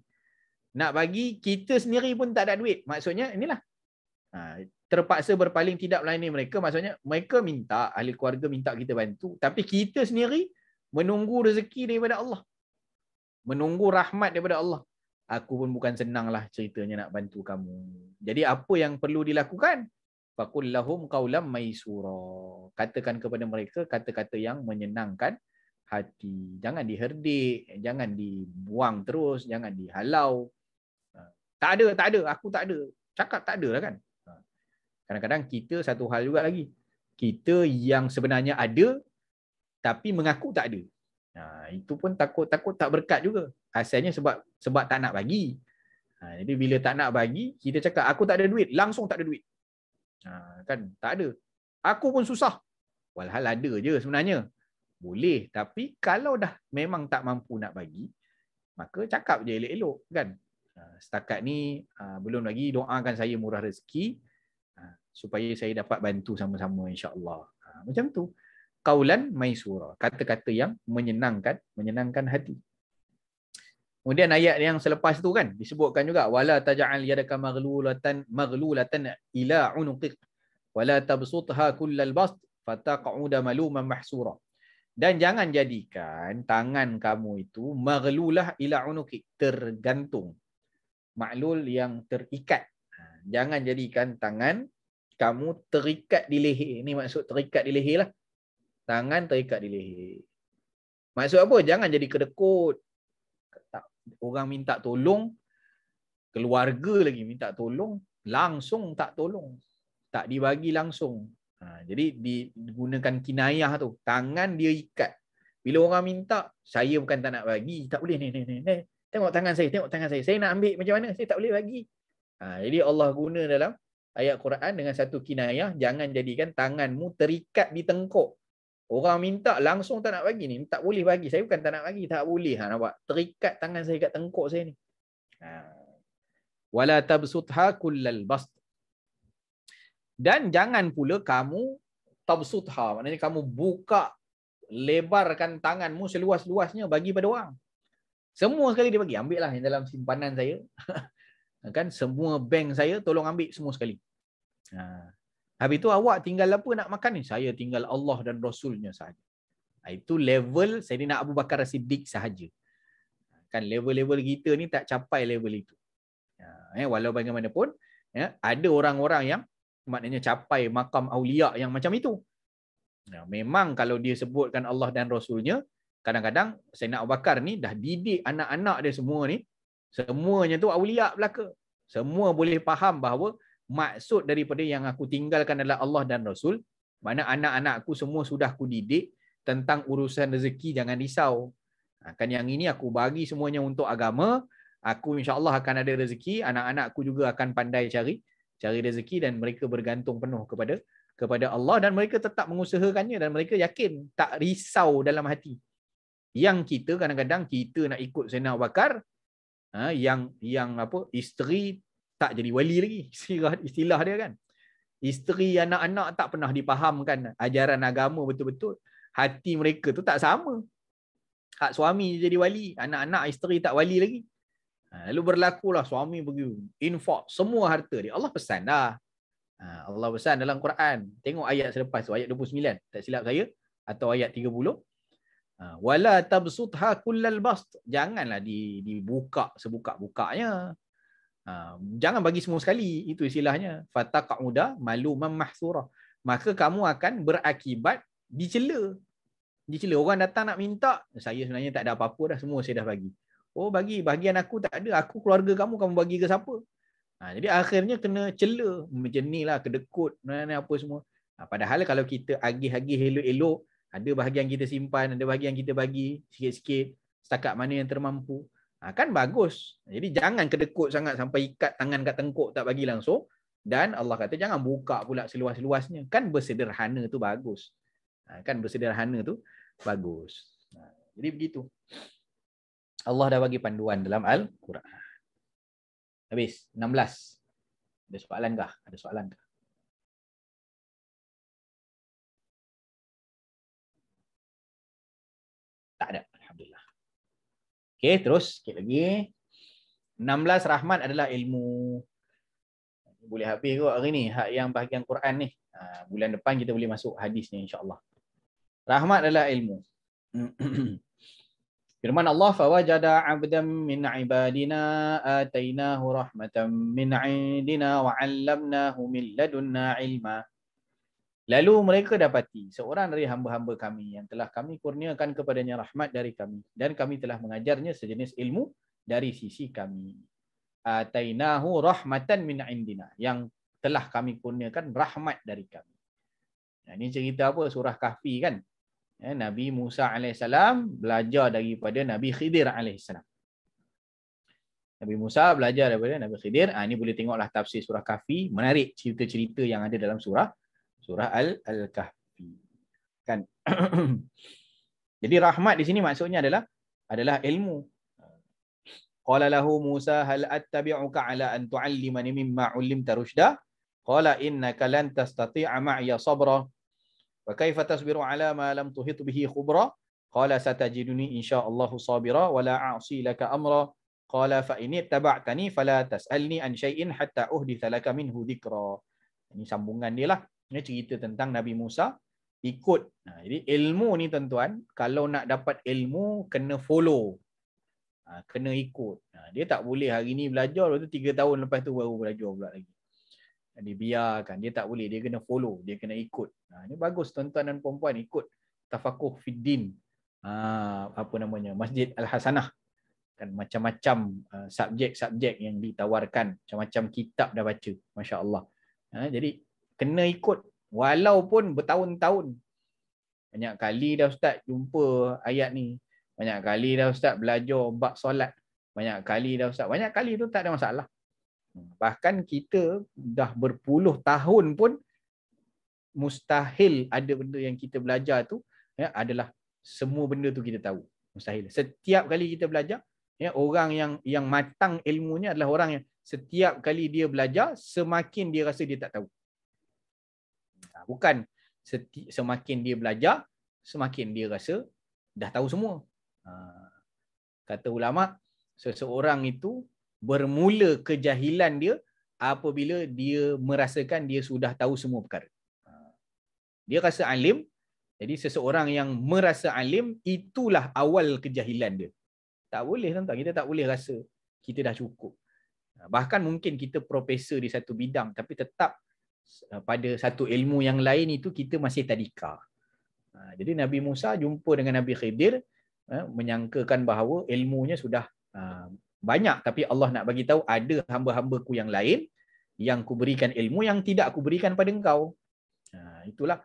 nak bagi kita sendiri pun tak ada duit. Maksudnya inilah. terpaksa berpaling tidak melayani mereka, maksudnya mereka minta, ahli keluarga minta kita bantu, tapi kita sendiri menunggu rezeki daripada Allah, menunggu rahmat daripada Allah. Aku pun bukan senanglah ceritanya nak bantu kamu. Jadi apa yang perlu dilakukan? Faqul lahum qawlan maysura. Katakan kepada mereka kata-kata yang menyenangkan hati. Jangan diherdik, jangan dibuang terus, jangan dihalau. Tak ada, aku tak ada. Cakap tak ada lah kan. Kadang-kadang kita satu hal juga lagi. Kita yang sebenarnya ada, tapi mengaku tak ada. Itu pun takut tak berkat juga. Asalnya sebab tak nak bagi. Jadi bila tak nak bagi, kita cakap aku tak ada duit, langsung tak ada duit. Kan tak ada. Aku pun susah. Walhal ada je sebenarnya. Boleh, tapi kalau dah memang tak mampu nak bagi, maka cakap je elok-elok kan. Setakat ni belum lagi doakan saya murah rezeki supaya saya dapat bantu sama-sama insya-Allah. Macam tu. Qaulan maisura, kata-kata yang menyenangkan hati. Kemudian ayat yang selepas tu kan disebutkan juga wala taj'al yadaka maghlulatan ila unuqik wala tabsutha kullal bast fataq'uda maluman mahsura. Dan jangan jadikan tangan kamu itu maghlulah ila unuqik, tergantung. Maklul yang terikat. Jangan jadikan tangan kamu terikat di leher. Ini maksud terikat di leher lah. Tangan terikat di leher. Maksud apa? Jangan jadi kedekut. Orang minta tolong, keluarga lagi minta tolong, langsung tak tolong. Tak dibagi langsung. Jadi digunakan kinayah tu. Tangan dia ikat. Bila orang minta, saya bukan tak nak bagi. Tak boleh ni. Tengok tangan saya. Saya nak ambil macam mana? Saya tak boleh bagi. Jadi Allah guna dalam ayat Quran dengan satu kinayah. Jangan jadikan tanganmu terikat di tengkuk. Orang minta langsung tak nak bagi ni. Tak boleh bagi. Saya bukan tak nak bagi. Tak boleh. Nampak? Terikat tangan saya kat tengkuk saya ni. Wala tabsutha kullal bast. Dan jangan pula kamu tabsutha. Maknanya kamu buka, lebarkan tanganmu seluas-luasnya bagi pada orang. Semua sekali dia bagi. Ambil lah yang dalam simpanan saya. Kan semua bank saya tolong ambil semua sekali. Habis itu awak tinggal apa nak makan ni? Saya tinggal Allah dan Rasulnya sahaja. Itu level Sayyidina Abu Bakar As-Siddiq sahaja. Kan level-level kita ni tak capai level itu. Walau bagaimanapun, ada orang-orang yang maknanya capai makam aulia yang macam itu. Memang kalau dia sebutkan Allah dan Rasulnya, kadang-kadang Sayyidina Abu Bakar ni dah didik anak-anak dia semua ni, semuanya tu aulia belaka. Semua boleh faham bahawa maksud daripada yang aku tinggalkan adalah Allah dan Rasul. Mana anak-anakku semua sudah aku didik tentang urusan rezeki, jangan risau. Kan yang ini aku bagi semuanya untuk agama. Aku insya-Allah akan ada rezeki, anak-anakku juga akan pandai cari rezeki dan mereka bergantung penuh kepada Allah dan mereka tetap mengusahakannya dan mereka yakin, tak risau dalam hati. Yang kita kadang-kadang kita nak ikut Sayyidina Abu Bakar, yang apa, isteri tak jadi wali lagi. Istilah dia kan. Isteri, anak-anak tak pernah dipahamkan ajaran agama betul-betul. Hati mereka tu tak sama. Hak suami jadi wali, anak-anak isteri tak wali lagi. Lalu berlakulah suami pergi infak semua harta dia. Allah pesan dah. Allah pesan dalam Quran. Tengok ayat selepas tu, ayat 29. Tak silap saya. Atau ayat 30. Wala tabsutha kullal bast. Janganlah dibuka sebuka-bukanya. Jangan bagi semua sekali. Itu istilahnya. Fataq'uda maluman mahsura. Maka kamu akan berakibat dicela. Orang datang nak minta, saya sebenarnya tak ada apa-apa dah, semua saya dah bagi. Oh, bagi, bahagian aku tak ada. Aku keluarga kamu bagi ke siapa? Jadi akhirnya kena cela. Macam ni lah, kedekut, apa semua. Padahal kalau kita agih-agih elok-elok, ada bahagian kita simpan, ada bahagian kita bagi sikit-sikit, setakat mana yang termampu. Kan bagus. Jadi jangan kedekut sangat sampai ikat tangan kat tengkuk tak bagi langsung. Dan Allah kata jangan buka pula seluas-luasnya. Kan bersederhana tu bagus. Kan bersederhana tu bagus. Jadi begitu. Allah dah bagi panduan dalam Al-Quran. Habis. 16. Ada soalan kah? Tak ada. Alhamdulillah. Okey, terus sikit lagi. 16 rahmat adalah ilmu. Boleh habis kot hari ni, hak yang bahagian Quran ni. Bulan depan kita boleh masuk hadis ni insya-Allah. Rahmat adalah ilmu. Firman Allah, fawajada 'abdan min 'ibadina atainahu rahmatan min 'indina wa 'allamnahu min ladunna 'ilma. Lalu mereka dapati seorang dari hamba-hamba kami yang telah kami kurniakan kepadanya rahmat dari kami dan kami telah mengajarnya sejenis ilmu dari sisi kami. Atainahu rahmatan min 'indina, yang telah kami kurniakan rahmat dari kami. Nah, ini cerita apa? Surah Kahfi kan? Nabi Musa AS belajar daripada Nabi Khidir AS. Nabi Musa belajar daripada Nabi Khidir. Ini boleh tengoklah tafsir surah Kahfi. Menarik cerita-cerita yang ada dalam surah Al-Kahfi. Kan? Jadi rahmat di sini maksudnya adalah ilmu. Qala lahu Musa hal attabi'uka ala an tu'allimani mimma 'ullimta rusyda? Qala innaka lan tastati'a ma'iya sabra. Wa kaifa tasbiru ala ma lam tuhit bihi khubra? Qala satajiduni insyaallahu sabira wa la a'si laka amra. Qala fa in ittaba'tani fala tas'alni an syai'in hatta uhditha laka minhu dhikra. Ini sambungan dia lah. Ini cerita tentang Nabi Musa ikut. Jadi ilmu ni tuan-tuan, kalau nak dapat ilmu kena follow. Kena ikut. Dia tak boleh hari ni belajar, lepas tu 3 tahun lepas tu baru belajar pula lagi. Dibiarkan, dia tak boleh, dia kena follow, dia kena ikut. Ini bagus tuan-tuan dan puan-puan, ikut tafakuh fiddin, apa namanya, Masjid Al-Hasanah kan, macam-macam subjek-subjek yang ditawarkan, macam-macam kitab dah baca, masya-Allah. Jadi kena ikut walaupun bertahun-tahun. Banyak kali dah ustaz jumpa ayat ni, banyak kali dah ustaz belajar bab solat, banyak kali dah ustaz, banyak kali tu tak ada masalah. Bahkan kita dah berpuluh tahun pun mustahil ada benda yang kita belajar tu adalah semua benda tu kita tahu. Mustahil. Setiap kali kita belajar, orang yang matang ilmunya adalah orang yang setiap kali dia belajar semakin dia rasa dia tak tahu. Bukan semakin dia belajar semakin dia rasa dah tahu semua. Kata ulama, seseorang itu bermula kejahilan dia apabila dia merasakan dia sudah tahu semua perkara. Dia rasa alim. Jadi seseorang yang merasa alim, itulah awal kejahilan dia. Tak boleh tuan-tuan, kita tak boleh rasa kita dah cukup. Bahkan mungkin kita profesor di satu bidang, tapi tetap pada satu ilmu yang lain itu kita masih tadika. Jadi Nabi Musa jumpa dengan Nabi Khidir, menyangkakan bahawa ilmunya sudah banyak, tapi Allah nak bagi tahu ada hamba-hambaku yang lain yang kuberikan ilmu yang tidak kuberikan pada engkau. Itulah.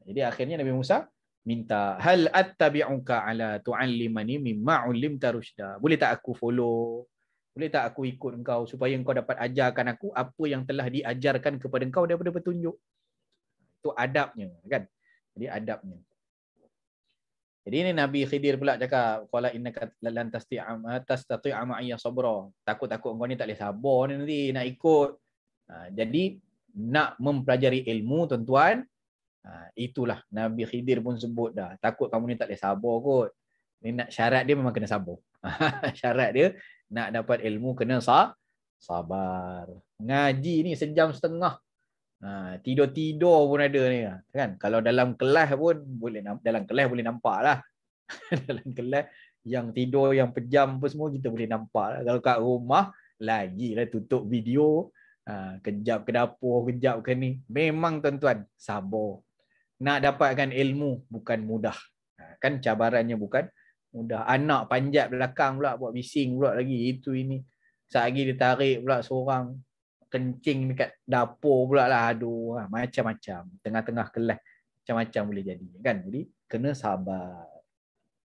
Jadi akhirnya Nabi Musa minta, hal attabi'uka ala tu'allimani mimma 'ullimta rusyda. Boleh tak aku follow? Boleh tak aku ikut engkau supaya engkau dapat ajarkan aku apa yang telah diajarkan kepada engkau daripada petunjuk? Itu adabnya, kan? Jadi adabnya. Jadi ini Nabi Khidir pula cakap, qala innaka lan tastati'a ma'iya sabra. Takut-takut engkau ni tak boleh sabar ni nanti nak ikut. Jadi nak mempelajari ilmu tuan-tuan, itulah Nabi Khidir pun sebut dah. Takut kamu ni tak boleh sabar kot. Ni nak syarat dia memang kena sabar. Syarat dia nak dapat ilmu kena sabar. Ngaji ni 1.5 jam. Tidur-tidur pun ada ni kan. Kalau dalam kelas pun boleh, dalam kelas boleh nampak lah. Dalam kelas yang tidur yang pejam apa semua kita boleh nampak lah. Kalau kat rumah lagilah tutup video, kejap ke dapur, kejap ke ni. Memang tuan-tuan sabar. Nak dapatkan ilmu bukan mudah. Kan cabarannya bukan mudah. Anak panjat belakang pula buat bising pula lagi, itu ini. Sehari ditarik pula seorang, kencing dekat dapur pula lah, aduh, macam-macam. Tengah-tengah kelas macam-macam boleh jadi, kan? Jadi kena sabar.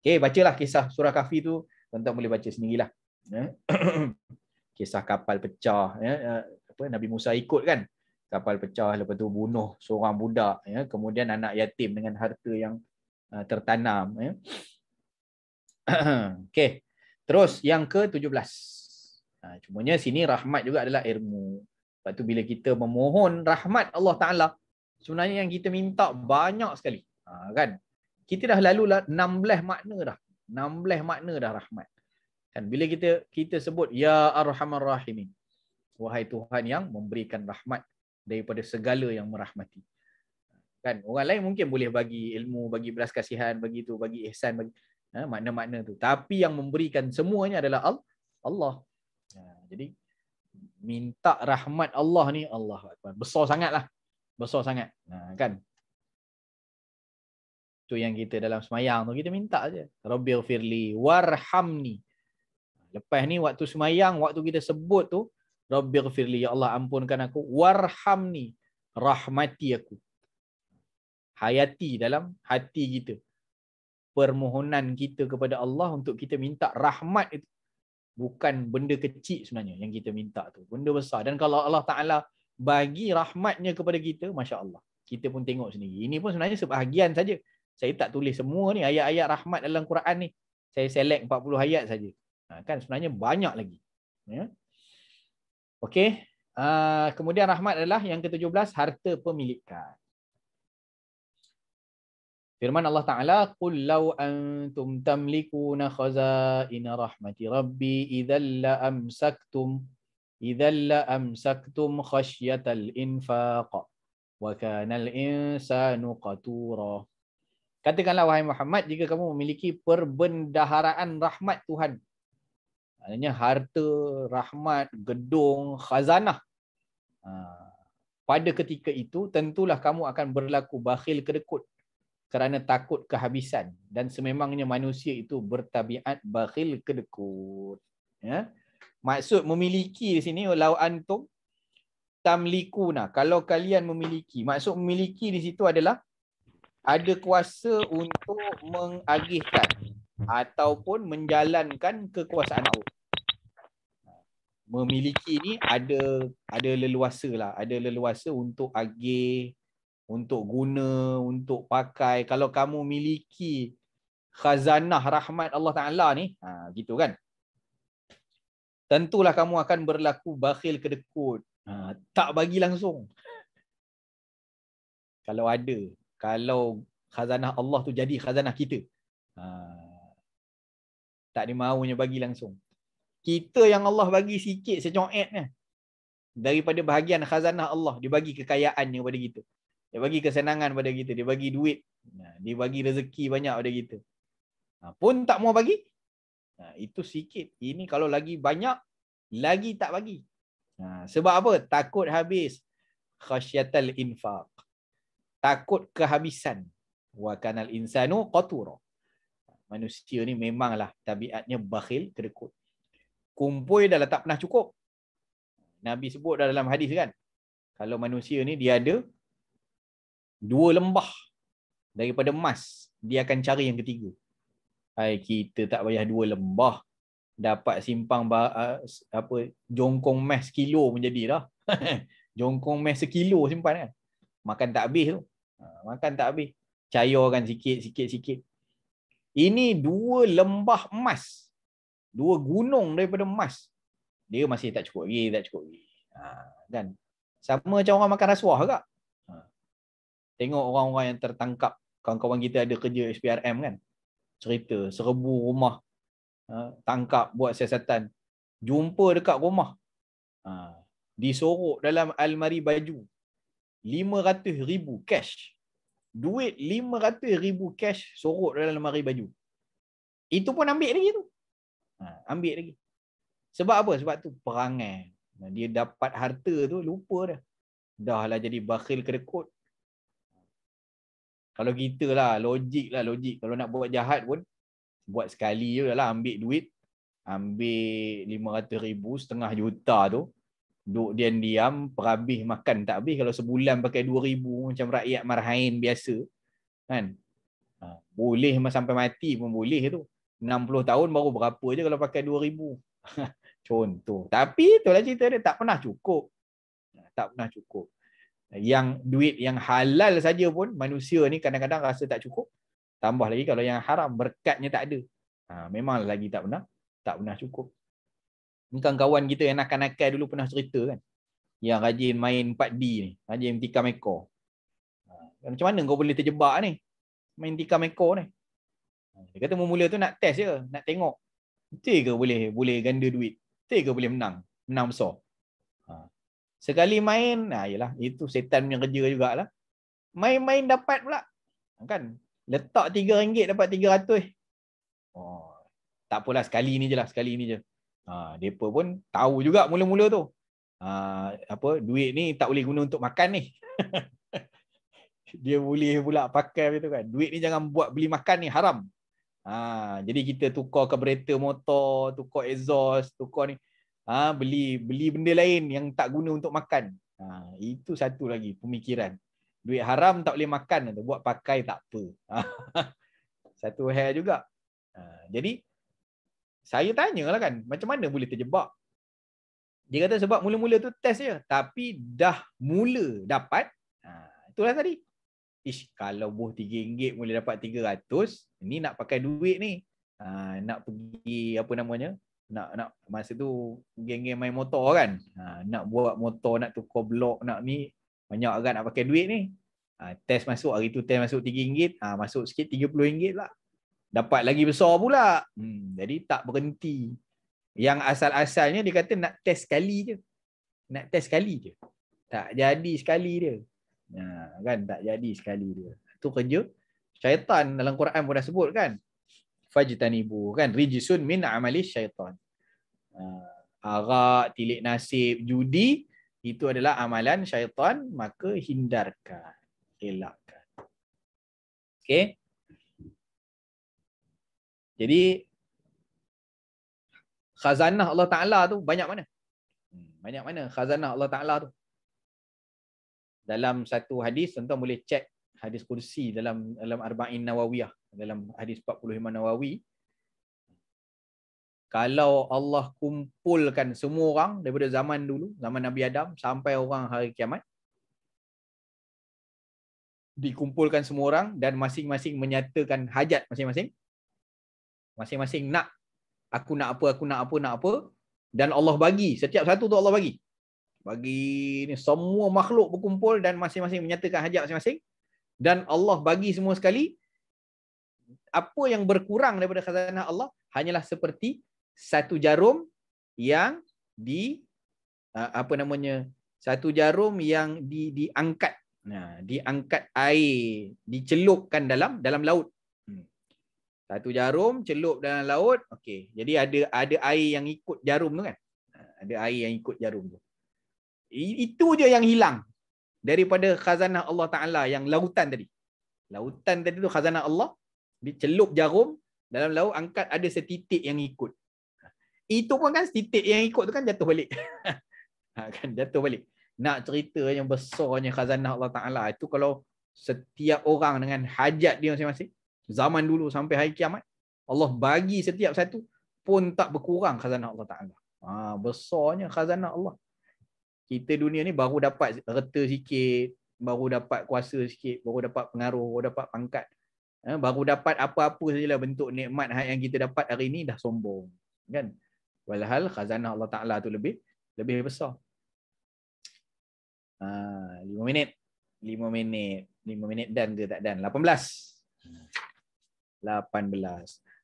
Okey, bacalah kisah surah Kahfi tu, tuan-tuan boleh baca sendirilah. Kisah kapal pecah, Nabi Musa ikut kan, kapal pecah, lepas tu bunuh seorang budak, kemudian anak yatim dengan harta yang tertanam. Okey, terus yang ke-17. Cumanya sini rahmat juga adalah ilmu. Lepas tu bila kita memohon rahmat Allah Ta'ala, sebenarnya yang kita minta banyak sekali. Kan? Kita dah lalu 16 makna dah. 16 makna dah rahmat. Kan? Bila kita sebut Ya Arhamar Rahimin. Wahai Tuhan yang memberikan rahmat daripada segala yang merahmati. Kan orang lain mungkin boleh bagi ilmu, bagi belas kasihan, bagi itu, bagi ihsan, bagi makna-makna tu. Tapi yang memberikan semuanya adalah Allah. Jadi minta rahmat Allah ni, Allah Akbar, besar sangatlah. Besar sangat. Kan? Tu yang kita dalam semayang tu kita minta aje. Rabbighfirli warhamni. Lepas ni waktu semayang, waktu kita sebut tu, Rabbighfirli, ya Allah ampunkan aku, warhamni, rahmati aku. Hayati dalam hati kita. Permohonan kita kepada Allah untuk kita minta rahmat itu bukan benda kecil sebenarnya yang kita minta tu. Benda besar. Dan kalau Allah Ta'ala bagi rahmatnya kepada kita, Masya Allah. Kita pun tengok sendiri. Ini pun sebenarnya sebahagian saja. Saya tak tulis semua ni ayat-ayat rahmat dalam Quran ni. Saya select 40 ayat saja. Kan sebenarnya banyak lagi. Ya. Okey. Kemudian rahmat adalah yang ke-17, harta pemilikan. Firman Allah Ta'ala, Qul law antum tamlikuna khazaina rahmati rabbi idzal la amsaktum khasyatal infaq wa kana al-insanu qatura. Katakanlah wahai Muhammad, jika kamu memiliki perbendaharaan rahmat Tuhan. Maknanya harta, rahmat, gedung, khazanah. Pada ketika itu, tentulah kamu akan berlaku bakhil kedekut kerana takut kehabisan. Dan sememangnya manusia itu bertabiat bakhil kedekut. Ya? Maksud memiliki di sini, lau antum tamlikuna. Kalau kalian memiliki. Maksud memiliki di situ adalah ada kuasa untuk mengagihkan ataupun menjalankan kekuasaan Allah. Memiliki ni ada leluasa lah, ada leluasa untuk agih, untuk guna, untuk pakai. Kalau kamu miliki khazanah rahmat Allah Ta'ala ni, gitu kan, tentulah kamu akan berlaku bakhil kedekut, tak bagi langsung. Kalau ada, kalau khazanah Allah tu jadi khazanah kita, tak dimaunya bagi langsung. Kita yang Allah bagi sikit secoet ni, daripada bahagian khazanah Allah, dia bagi kekayaannya pada kita, dia bagi kesenangan pada kita, dia bagi duit, dia bagi rezeki banyak pada kita, pun tak mau bagi. Itu sikit. Ini kalau lagi banyak, lagi tak bagi. Sebab apa? Takut habis. Khasyatal infaq, takut kehabisan. Wa kanal insanu qatura. Manusia ni memanglah tabiatnya bakhil kedekut. Kumpul dah tak pernah cukup. Nabi sebut dalam hadis kan, kalau manusia ni dia ada 2 lembah daripada emas, dia akan cari yang ketiga. Hai, kita tak payah 2 lembah, dapat simpang jongkong mes sekilo pun jadi dah. Jongkong mes sekilo simpan kan. Makan tak habis tu. Makan tak habis. Cairkan sikit. Ini 2 lembah emas, 2 gunung daripada emas, dia masih tak cukup lagi. Kan? Sama macam orang makan rasuah agak. Tengok orang-orang yang tertangkap, kawan-kawan kita ada kerja SPRM kan, cerita 1000 rumah tangkap buat siasatan. Jumpa dekat rumah, disorok dalam almari baju 500,000 cash. Duit 500,000 cash sorok dalam almari baju. Itu pun ambil lagi tu. Ambil lagi. Sebab apa? Sebab tu perangai. Dia dapat harta tu lupa dah. Dah lah jadi bakhil kedekut. Kalau kita lah, logik. Kalau nak buat jahat pun, buat sekali je lah, ambil duit. Ambil 500,000, 500,000 juta tu. Duk diam-diam, perhabis makan tak habis. Kalau sebulan pakai 2,000 macam rakyat marhain biasa. Kan? Boleh sampai mati pun boleh tu. 60 tahun baru berapa je kalau pakai 2,000. Contoh. Tapi itulah cerita dia, tak pernah cukup. Tak pernah cukup. Yang duit yang halal saja pun manusia ni kadang-kadang rasa tak cukup. Tambah lagi kalau yang haram, berkatnya tak ada. Memang lagi tak pernah cukup. Ni kawan kita yang nakal-nakal dulu pernah cerita kan. Yang rajin main 4D ni. Rajin tikam ekor. Macam mana kau boleh terjebak ni? Main tikam ekor ni. Dia kata mula-mula tu nak test je. Nak tengok. Betul ke boleh ganda duit? Betul ke boleh menang besar? Sekali main, yalah, itu setan punya kerja jugalah. Main-main dapat pula. Kan? Letak RM3 dapat 300. Oh, tak apalah, sekali ni je lah, sekali ni je. Depa pun tahu juga mula-mula tu. Duit ni tak boleh guna untuk makan ni. Dia boleh pula pakai begitu kan. Duit ni jangan buat beli makan ni, haram. Jadi kita tukar carburetor motor, tukar exhaust, tukar ni. Beli benda lain yang tak guna untuk makan. Itu satu lagi pemikiran. Duit haram tak boleh makan, buat pakai tak apa. Satu hal juga. Jadi saya tanyalah kan, macam mana boleh terjebak? Dia kata sebab mula-mula tu test je, tapi dah mula dapat. Itulah tadi. Kalau boh RM3 boleh dapat 300, ni nak pakai duit ni. Nak pergi apa namanya? Nak masa tu geng-geng main motor kan. Nak buat motor, nak tukar blok, nak ni banyak agak nak pakai duit ni. Test masuk, hari tu test masuk RM3, masuk sikit RM30 lah. Dapat lagi besar pula. Jadi tak berhenti. Yang asal-asalnya dia kata nak test sekali je. Nak test sekali je. Tak jadi sekali dia. Kan tak jadi sekali dia. Itu kerja syaitan. Dalam Quran pun dah sebut kan. Fajtanibu kan, rijsun min amali syaitan. Arak, tilik nasib, judi itu adalah amalan syaitan, maka hindarkan, elakkan. Okey. Jadi khazanah Allah Ta'ala tu banyak mana? Banyak mana khazanah Allah Ta'ala tu? Dalam satu hadis, tuan-tuan boleh cek hadis kursi dalam Arba'in Nawawiyah, dalam hadis 45 Nawawi. Kalau Allah kumpulkan semua orang daripada zaman dulu, zaman Nabi Adam sampai orang hari kiamat, dikumpulkan semua orang dan masing-masing menyatakan hajat masing-masing. Masing-masing nak, aku nak apa, dan Allah bagi, setiap satu tu Allah bagi. Bagi ni semua makhluk berkumpul dan masing-masing menyatakan hajat masing-masing, dan Allah bagi semua sekali. Apa yang berkurang daripada khazanah Allah hanyalah seperti satu jarum yang satu jarum yang diangkat. Diangkat air, dicelupkan dalam laut. Satu jarum celup dalam laut. Okey. Jadi ada air yang ikut jarum tu kan? Ada air yang ikut jarum tu. Itu je yang hilang daripada khazanah Allah Ta'ala yang lautan tadi. Lautan tadi tu khazanah Allah. Dicelup jarum dalam laut, angkat, ada setitik yang ikut. Itu pun kan setitik yang ikut tu kan jatuh balik. Kan jatuh balik. Nak cerita yang besarnya khazanah Allah Ta'ala itu kalau setiap orang dengan hajat dia masing-masing, zaman dulu sampai hari kiamat, Allah bagi setiap satu pun tak berkurang khazanah Allah Ta'ala. Besarnya khazanah Allah. Kita dunia ni baru dapat reta sikit, baru dapat kuasa sikit, baru dapat pengaruh, baru dapat pangkat. Baru dapat apa-apa sajalah bentuk nikmat yang kita dapat hari ni dah sombong. Kan? Walhal khazanah Allah Ta'ala tu lebih besar. 5 minit. 5 minit dan ke tak dan? 18.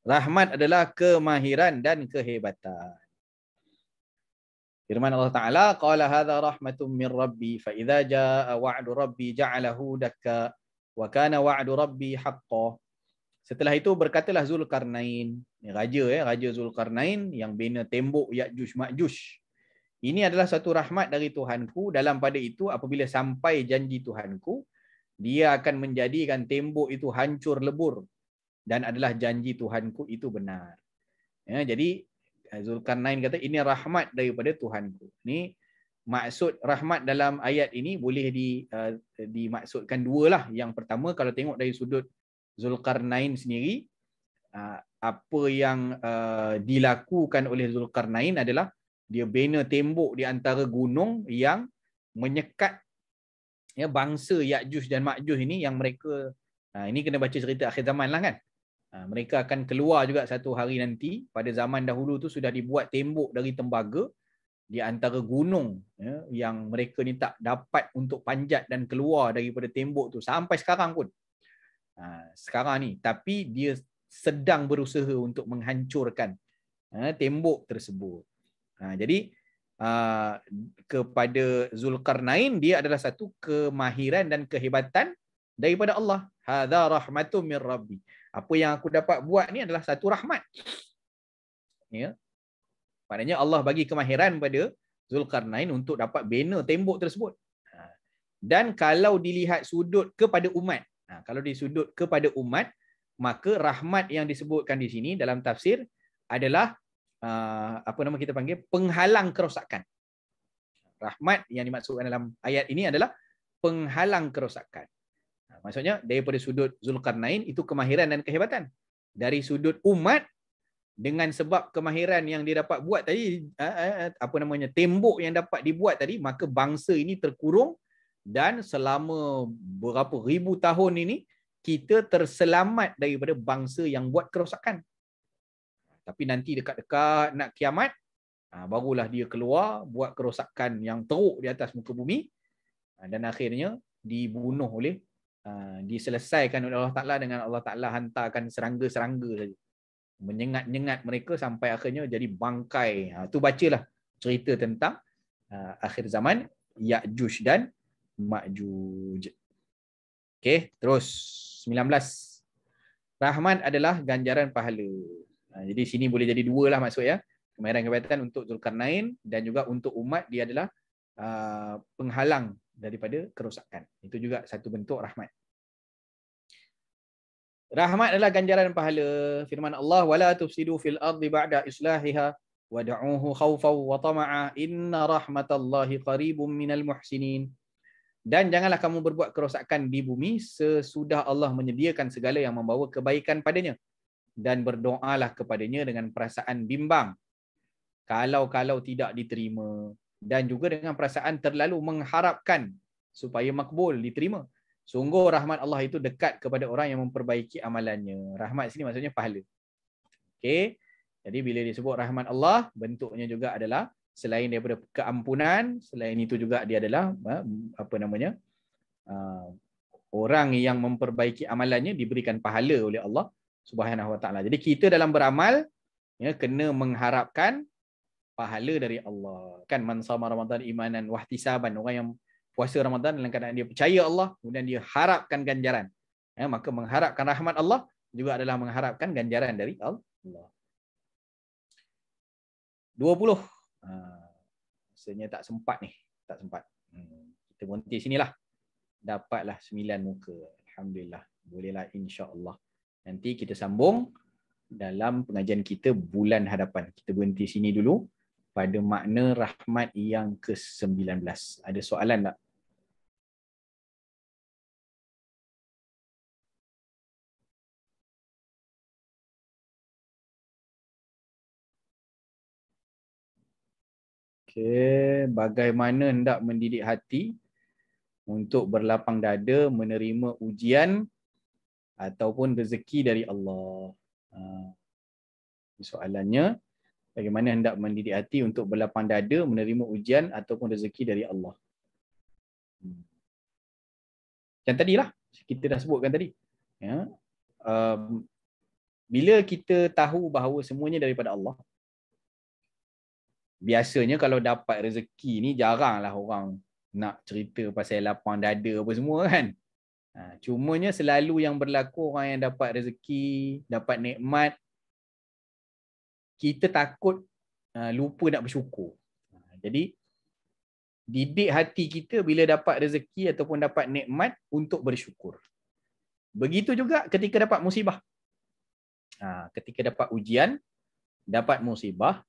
Rahmat adalah kemahiran dan kehebatan. Firman Allah Ta'ala, qala hadza rahmatun min rabbi fa idza jaa wa'du rabbi ja'alahu dakka wa kana wa'du rabbi haqqan. Setelah itu berkatalah Zulkarnain, raja Zulkarnain yang bina tembok Ya'juj Ma'juj. Ini adalah satu rahmat dari Tuhanku, dalam pada itu apabila sampai janji Tuhanku, dia akan menjadikan tembok itu hancur lebur, dan adalah janji Tuhanku itu benar. Jadi Zulkarnain kata ini rahmat daripada Tuhanku. Ini maksud rahmat dalam ayat ini boleh dimaksudkan dua lah. Yang pertama, kalau tengok dari sudut Zulkarnain sendiri, apa yang dilakukan oleh Zulkarnain adalah dia bina tembok di antara gunung yang menyekat bangsa Ya'juj dan Ma'juj ini, yang mereka ini kena baca cerita akhir zaman lah kan. Mereka akan keluar juga satu hari nanti. Pada zaman dahulu tu sudah dibuat tembok dari tembaga di antara gunung yang mereka ni tak dapat untuk panjat dan keluar daripada tembok tu sampai sekarang pun. Sekarang ni, tapi dia sedang berusaha untuk menghancurkan tembok tersebut. Jadi kepada Zulkarnain, dia adalah satu kemahiran dan kehebatan daripada Allah. Hadza rahmatun min rabbi. Apa yang aku dapat buat ni adalah satu rahmat. Ya. Maknanya Allah bagi kemahiran pada Zulkarnain untuk dapat bina tembok tersebut. Dan kalau dilihat sudut kepada umat, kalau disudut kepada umat, maka rahmat yang disebutkan di sini dalam tafsir adalah kita panggil penghalang kerosakan. Rahmat yang dimaksudkan dalam ayat ini adalah penghalang kerosakan. Maksudnya daripada sudut Zulkarnain itu kemahiran dan kehebatan. Dari sudut umat, dengan sebab kemahiran yang dia dapat buat tadi, tembok yang dapat dibuat tadi, maka bangsa ini terkurung dan selama berapa ribu tahun ini kita terselamat daripada bangsa yang buat kerosakan. Tapi nanti dekat-dekat nak kiamat, barulah dia keluar buat kerosakan yang teruk di atas muka bumi, dan akhirnya dibunuh oleh, diselesaikan oleh Allah Ta'ala dengan Allah Ta'ala hantarkan serangga-serangga saja, menyengat-nyengat mereka sampai akhirnya jadi bangkai. Tu bacalah cerita tentang akhir zaman, Ya'juj dan Ma'juj. Okey, terus 19. Rahmat adalah ganjaran pahala. Jadi sini boleh jadi dua lah maksud ya. Kemahiran kehebatan untuk Zulkarnain dan juga untuk umat dia adalah penghalang daripada kerosakan. Itu juga satu bentuk rahmat. Rahmat adalah ganjaran pahala. Firman Allah, wala tufsidu fil ardi ba'da islahiha wad'uhu khawfan wa tama'a inna rahmatallahi qaribum minal muhsinin. Dan janganlah kamu berbuat kerosakan di bumi sesudah Allah menyediakan segala yang membawa kebaikan padanya, dan berdoalah kepadanya dengan perasaan bimbang kalau tidak diterima, dan juga dengan perasaan terlalu mengharapkan supaya makbul, diterima. Sungguh rahmat Allah itu dekat kepada orang yang memperbaiki amalannya. Rahmat sini maksudnya pahala. Okey. Jadi bila disebut rahmat Allah, bentuknya juga adalah selain daripada keampunan, selain itu juga dia adalah orang yang memperbaiki amalannya diberikan pahala oleh Allah Subhanahu Wa Taala. Jadi kita dalam beramal kena mengharapkan pahala dari Allah. Kan man shama Ramadan imanan wahtisaban, orang yang puasa Ramadan dalam keadaan dia percaya Allah, kemudian dia harapkan ganjaran. Maka mengharapkan rahmat Allah juga adalah mengharapkan ganjaran dari Allah. 20. Rasanya tak sempat ni. Tak sempat. Kita berhenti sinilah. Dapatlah 9 muka. Alhamdulillah. Bolehlah insya-Allah. Nanti kita sambung dalam pengajian kita bulan hadapan. Kita berhenti sini dulu pada makna rahmat yang ke-19. Ada soalan tak? Okey, bagaimana hendak mendidik hati untuk berlapang dada menerima ujian ataupun rezeki dari Allah? Soalannya, bagaimana hendak mendidik hati untuk berlapang dada menerima ujian ataupun rezeki dari Allah? Yang tadilah kita dah sebutkan tadi. Ya. Bila kita tahu bahawa semuanya daripada Allah, biasanya kalau dapat rezeki ni jaranglah orang nak cerita pasal lapang dada apa semua kan. Cumanya selalu yang berlaku orang yang dapat rezeki, dapat nikmat, kita takut lupa nak bersyukur. Jadi didik hati kita bila dapat rezeki ataupun dapat nikmat untuk bersyukur. Begitu juga ketika dapat musibah. Ketika dapat ujian, dapat musibah,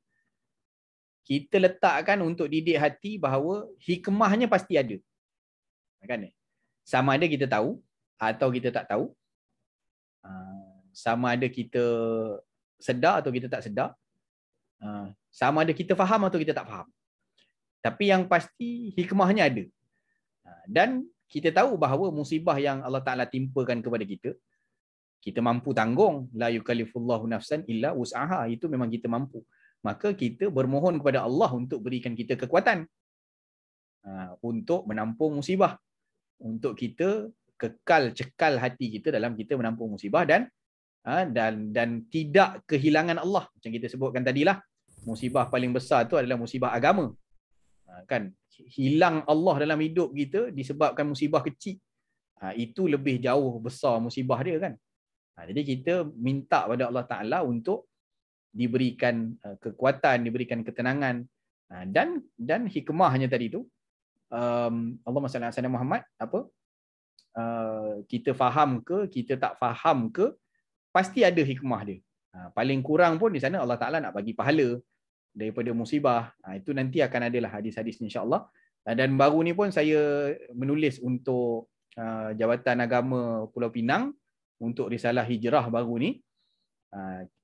kita letakkan untuk didik hati bahawa hikmahnya pasti ada. Kan? Sama ada kita tahu atau kita tak tahu. Sama ada kita sedar atau kita tak sedar. Sama ada kita faham atau kita tak faham. Tapi yang pasti hikmahnya ada. Dan kita tahu bahawa musibah yang Allah Ta'ala timpakan kepada kita mampu tanggung. La yukallifullahu nafsan illa wus'aha. Itu memang kita mampu. Maka kita bermohon kepada Allah untuk berikan kita kekuatan untuk menampung musibah, untuk kita cekal hati kita dalam kita menampung musibah dan tidak kehilangan Allah. Macam kita sebutkan tadilah, musibah paling besar itu adalah musibah agama. Kan hilang Allah dalam hidup kita disebabkan musibah kecil, itu lebih jauh besar musibah dia kan. Jadi kita minta pada Allah Ta'ala untuk diberikan kekuatan, diberikan ketenangan, dan hikmahnya tadi tu, Allahumma salli ala sayyidina Muhammad, kita faham ke, kita tak faham ke, pasti ada hikmah dia. Paling kurang pun di sana Allah Ta'ala nak bagi pahala daripada musibah. Itu nanti akan adalah hadis-hadis insya-Allah. Dan baru ni pun saya menulis untuk Jabatan Agama Pulau Pinang untuk risalah hijrah baru ni.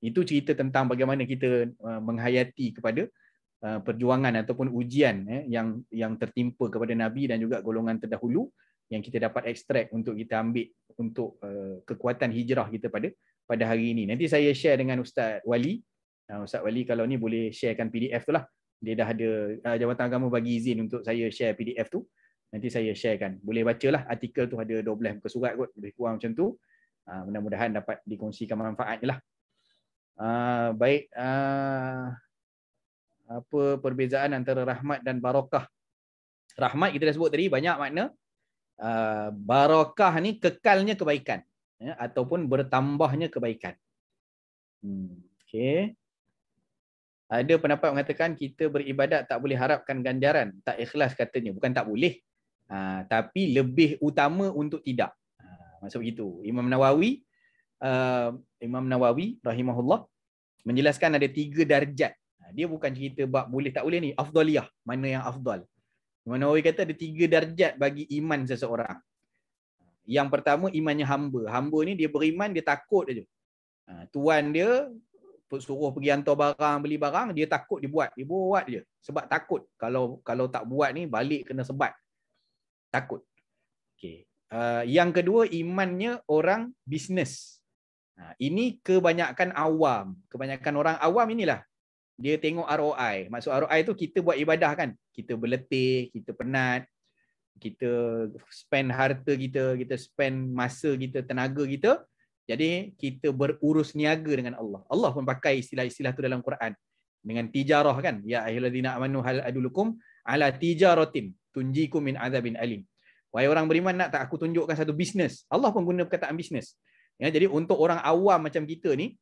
Itu cerita tentang bagaimana kita menghayati kepada perjuangan ataupun ujian yang tertimpa kepada Nabi dan juga golongan terdahulu, yang kita dapat ekstrak untuk kita ambil untuk kekuatan hijrah kita pada hari ini. Nanti saya share dengan Ustaz Wali. Ustaz Wali kalau ni boleh sharekan PDF tu lah. Dia dah ada, Jabatan Agama bagi izin untuk saya share PDF tu. Nanti saya sharekan. Boleh bacalah artikel tu, ada 12 muka surat kot, lebih kurang macam tu. Mudah-mudahan dapat dikongsikan manfaatnya lah. Baik, apa perbezaan antara rahmat dan barakah? Rahmat kita dah sebut tadi banyak makna. Barakah ni kekalnya kebaikan, ataupun bertambahnya kebaikan. Okey. Ada pendapat mengatakan kita beribadat tak boleh harapkan ganjaran, tak ikhlas katanya. Bukan tak boleh, tapi lebih utama untuk tidak. Maksud begitu. Imam Nawawi rahimahullah menjelaskan ada 3 darjat. Dia bukan cerita bab boleh tak boleh ni, afdaliyah, mana yang afdal. Imam Nawawi kata ada 3 darjat bagi iman seseorang. Yang pertama, imannya hamba. Hamba ni dia beriman, dia takut aja. Tuan dia suruh pergi hantar barang, beli barang, dia takut, dia buat je. Sebab takut. Kalau tak buat ni balik kena sebat. Takut. Okey. Yang kedua, imannya orang bisnes. Ini kebanyakan awam. Kebanyakan orang awam inilah. Dia tengok ROI. Maksud ROI tu kita buat ibadah kan. Kita berletih, kita penat, kita spend harta kita, kita spend masa kita, tenaga kita. Jadi kita berurus niaga dengan Allah. Allah pun pakai istilah-istilah tu dalam Quran. Dengan tijarah kan. Ya ayyuhallazina amanu hal adulukum ala tijaratin tunjikum min azabin alim. Wahai orang beriman, nak tak aku tunjukkan satu bisnes? Allah pun guna perkataan bisnes. Jadi untuk orang awam macam kita ni,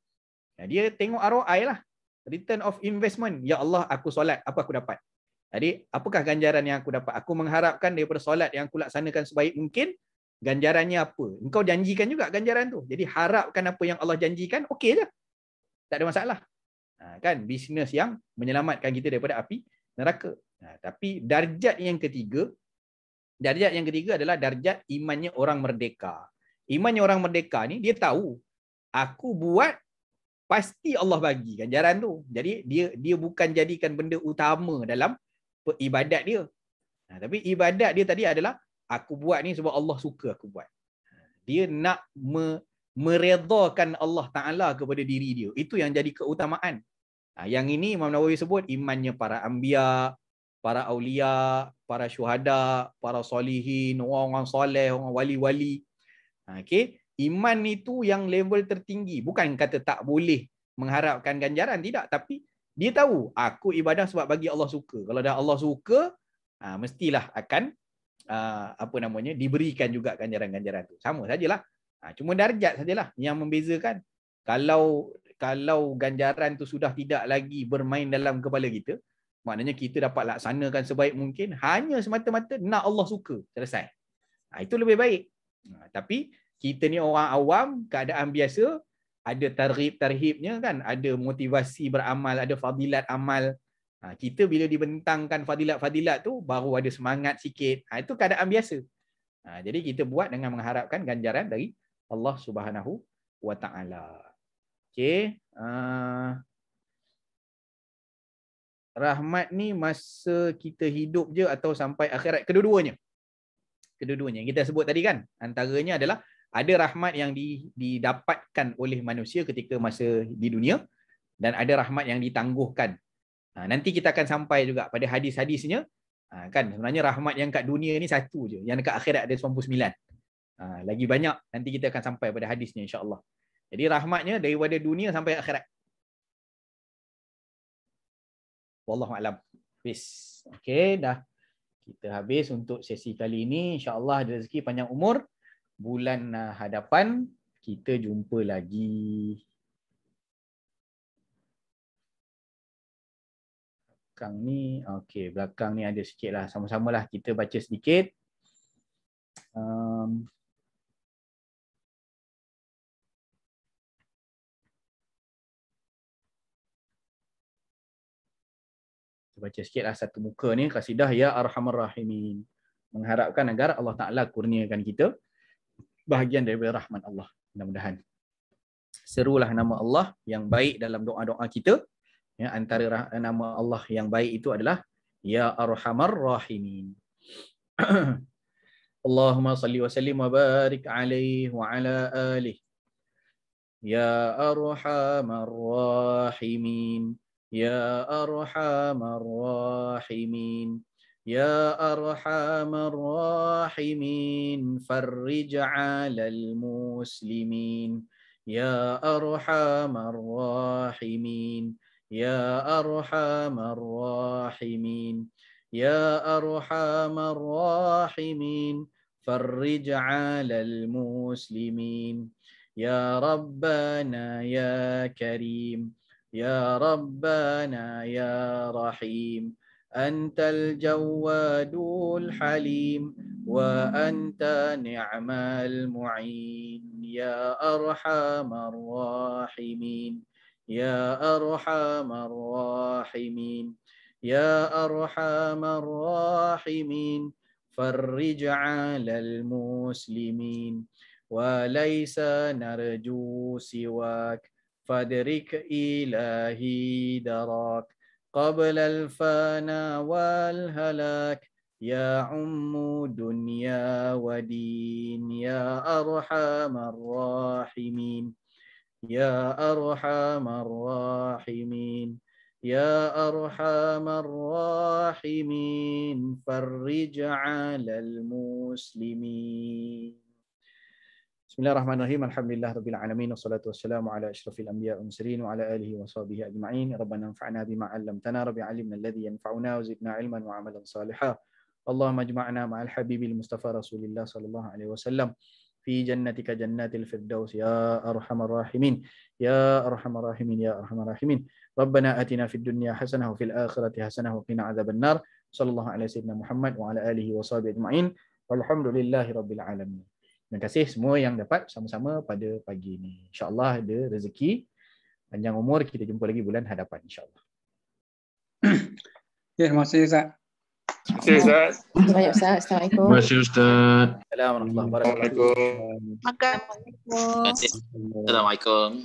dia tengok ROI lah. Return of investment. Ya Allah, aku solat, apa aku dapat? Jadi apakah ganjaran yang aku dapat? Aku mengharapkan daripada solat yang aku laksanakan sebaik mungkin, ganjarannya apa? Engkau janjikan juga ganjaran tu. Jadi harapkan apa yang Allah janjikan, okey je. Tak ada masalah. Kan bisnes yang menyelamatkan kita daripada api neraka. Tapi darjat yang ketiga adalah darjat imannya orang merdeka. Imannya orang merdeka ni dia tahu aku buat pasti Allah bagi ganjaran tu. Jadi dia bukan jadikan benda utama dalam ibadat dia. Tapi ibadat dia tadi adalah aku buat ni sebab Allah suka aku buat. Dia nak meredakan Allah Ta'ala kepada diri dia. Itu yang jadi keutamaan. Yang ini Imam Nawawi sebut imannya para anbiya, para aulia, para syuhada, para solihin, orang-orang soleh, orang wali-wali. Okey, iman itu yang level tertinggi. Bukan kata tak boleh mengharapkan ganjaran, tidak. Tapi dia tahu aku ibadah sebab bagi Allah suka. Kalau dah Allah suka, mestilah akan diberikan juga ganjaran-ganjaran tu. Sama sajalah. Cuma darjat sajalah yang membezakan. Kalau ganjaran tu sudah tidak lagi bermain dalam kepala kita, maknanya kita dapat laksanakan sebaik mungkin hanya semata-mata nak Allah suka. Selesai. Itu lebih baik. Tapi kita ni orang awam, keadaan biasa, ada tarhib-tarhibnya kan, ada motivasi beramal, ada fadilat amal. Kita bila dibentangkan fadilat-fadilat tu baru ada semangat sikit. Itu keadaan biasa. Jadi kita buat dengan mengharapkan ganjaran dari Allah Subhanahu wa Ta'ala. Okey. Rahmat ni masa kita hidup je atau sampai akhirat? Kedua-duanya. Kedua-duanya. Yang kita sebut tadi kan, antaranya adalah ada rahmat yang didapatkan oleh manusia ketika masa di dunia, dan ada rahmat yang ditangguhkan. Nanti kita akan sampai juga pada hadis-hadisnya. Kan sebenarnya rahmat yang kat dunia ni satu je, yang dekat akhirat ada 99. Lagi banyak nanti kita akan sampai pada hadisnya insya-Allah. Jadi rahmatnya daripada dunia sampai akhirat. Wallahu a'lam. Habis. Okey, dah. Kita habis untuk sesi kali ini. InsyaAllah ada rezeki panjang umur. Bulan hadapan kita jumpa lagi. Belakang ni, okey, belakang ni ada sikit lah. Sama-samalah kita baca sedikit. Baca sikitlah satu muka ni, qasidah Ya Arhamar Rahimin. Mengharapkan agar Allah Ta'ala kurniakan kita bahagian daripada rahmat Allah. Mudah-mudahan. Serulah nama Allah yang baik dalam doa-doa kita. Ya, antara nama Allah yang baik itu adalah Ya Arhamar Rahimin. Allahumma salli wa sallim wa barik alaihi wa ala alihi. Ya Arhamar Rahimin. Ya Arhamar Rahimin. Ya Arhamar Rahimin. Farrij 'alal muslimin. Ya Arhamar Rahimin. Ya Arhamar Rahimin. Ya Arhamar Rahimin. Farrij 'alal muslimin. Ya Rabbana ya Karim. Ya Rabbana ya Rahim. Antal Jawadul Halim. Wa anta ni'mal mu'in. Ya Arhamar Rahimin. Ya Arhamar Rahimin. Ya Arhamar Rahimin. Farrij 'alal muslimin. Wa laysa narju siwak. Fadrik ilahi darak. Qabla al-fana wal-halak. Ya ummu dunya wa din. Ya Arhamar Rahimin. Ya Arhamar Rahimin. Ya Arhamar Rahimin. Farrij 'alal muslimin. Bismillahirrahmanirrahim. Alhamdulillah rabbil alamin wassalatu wassalamu ala asyrafil anbiya wal mursalin wa ala alihi wa sahbihi ajma'in. Rabbana anfa'na bima 'allamtana, rabbi 'allimna alladhi yanfa'una wa zidna 'ilman wa 'amalan salihan. Allahumma ijma'na ma'al habibil mustafa Rasulillah sallallahu alaihi wasallam fi jannatika jannatil firdaus ya arhamar rahimin. Ya arhamar rahimin ya arhamar rahimin. Rabbana atina fid dunya hasanah wa fil akhirati hasanah wa qina adzabannar. Sallallahu alaihi sayyidina Muhammad wa ala alihi wa sahbihi ajma'in. Walhamdulillahi rabbil alamin. Terima kasih semua yang dapat sama-sama pada pagi ini. InsyaAllah ada rezeki, panjang umur, kita jumpa lagi bulan hadapan insyaAllah. Ya, terima kasih Ustaz. Terima kasih Ustaz. Terima kasih Ustaz. Assalamualaikum. Terima kasih Ustaz. Assalamualaikum warahmatullahi wabarakatuh. Assalamualaikum. Assalamualaikum. Assalamualaikum.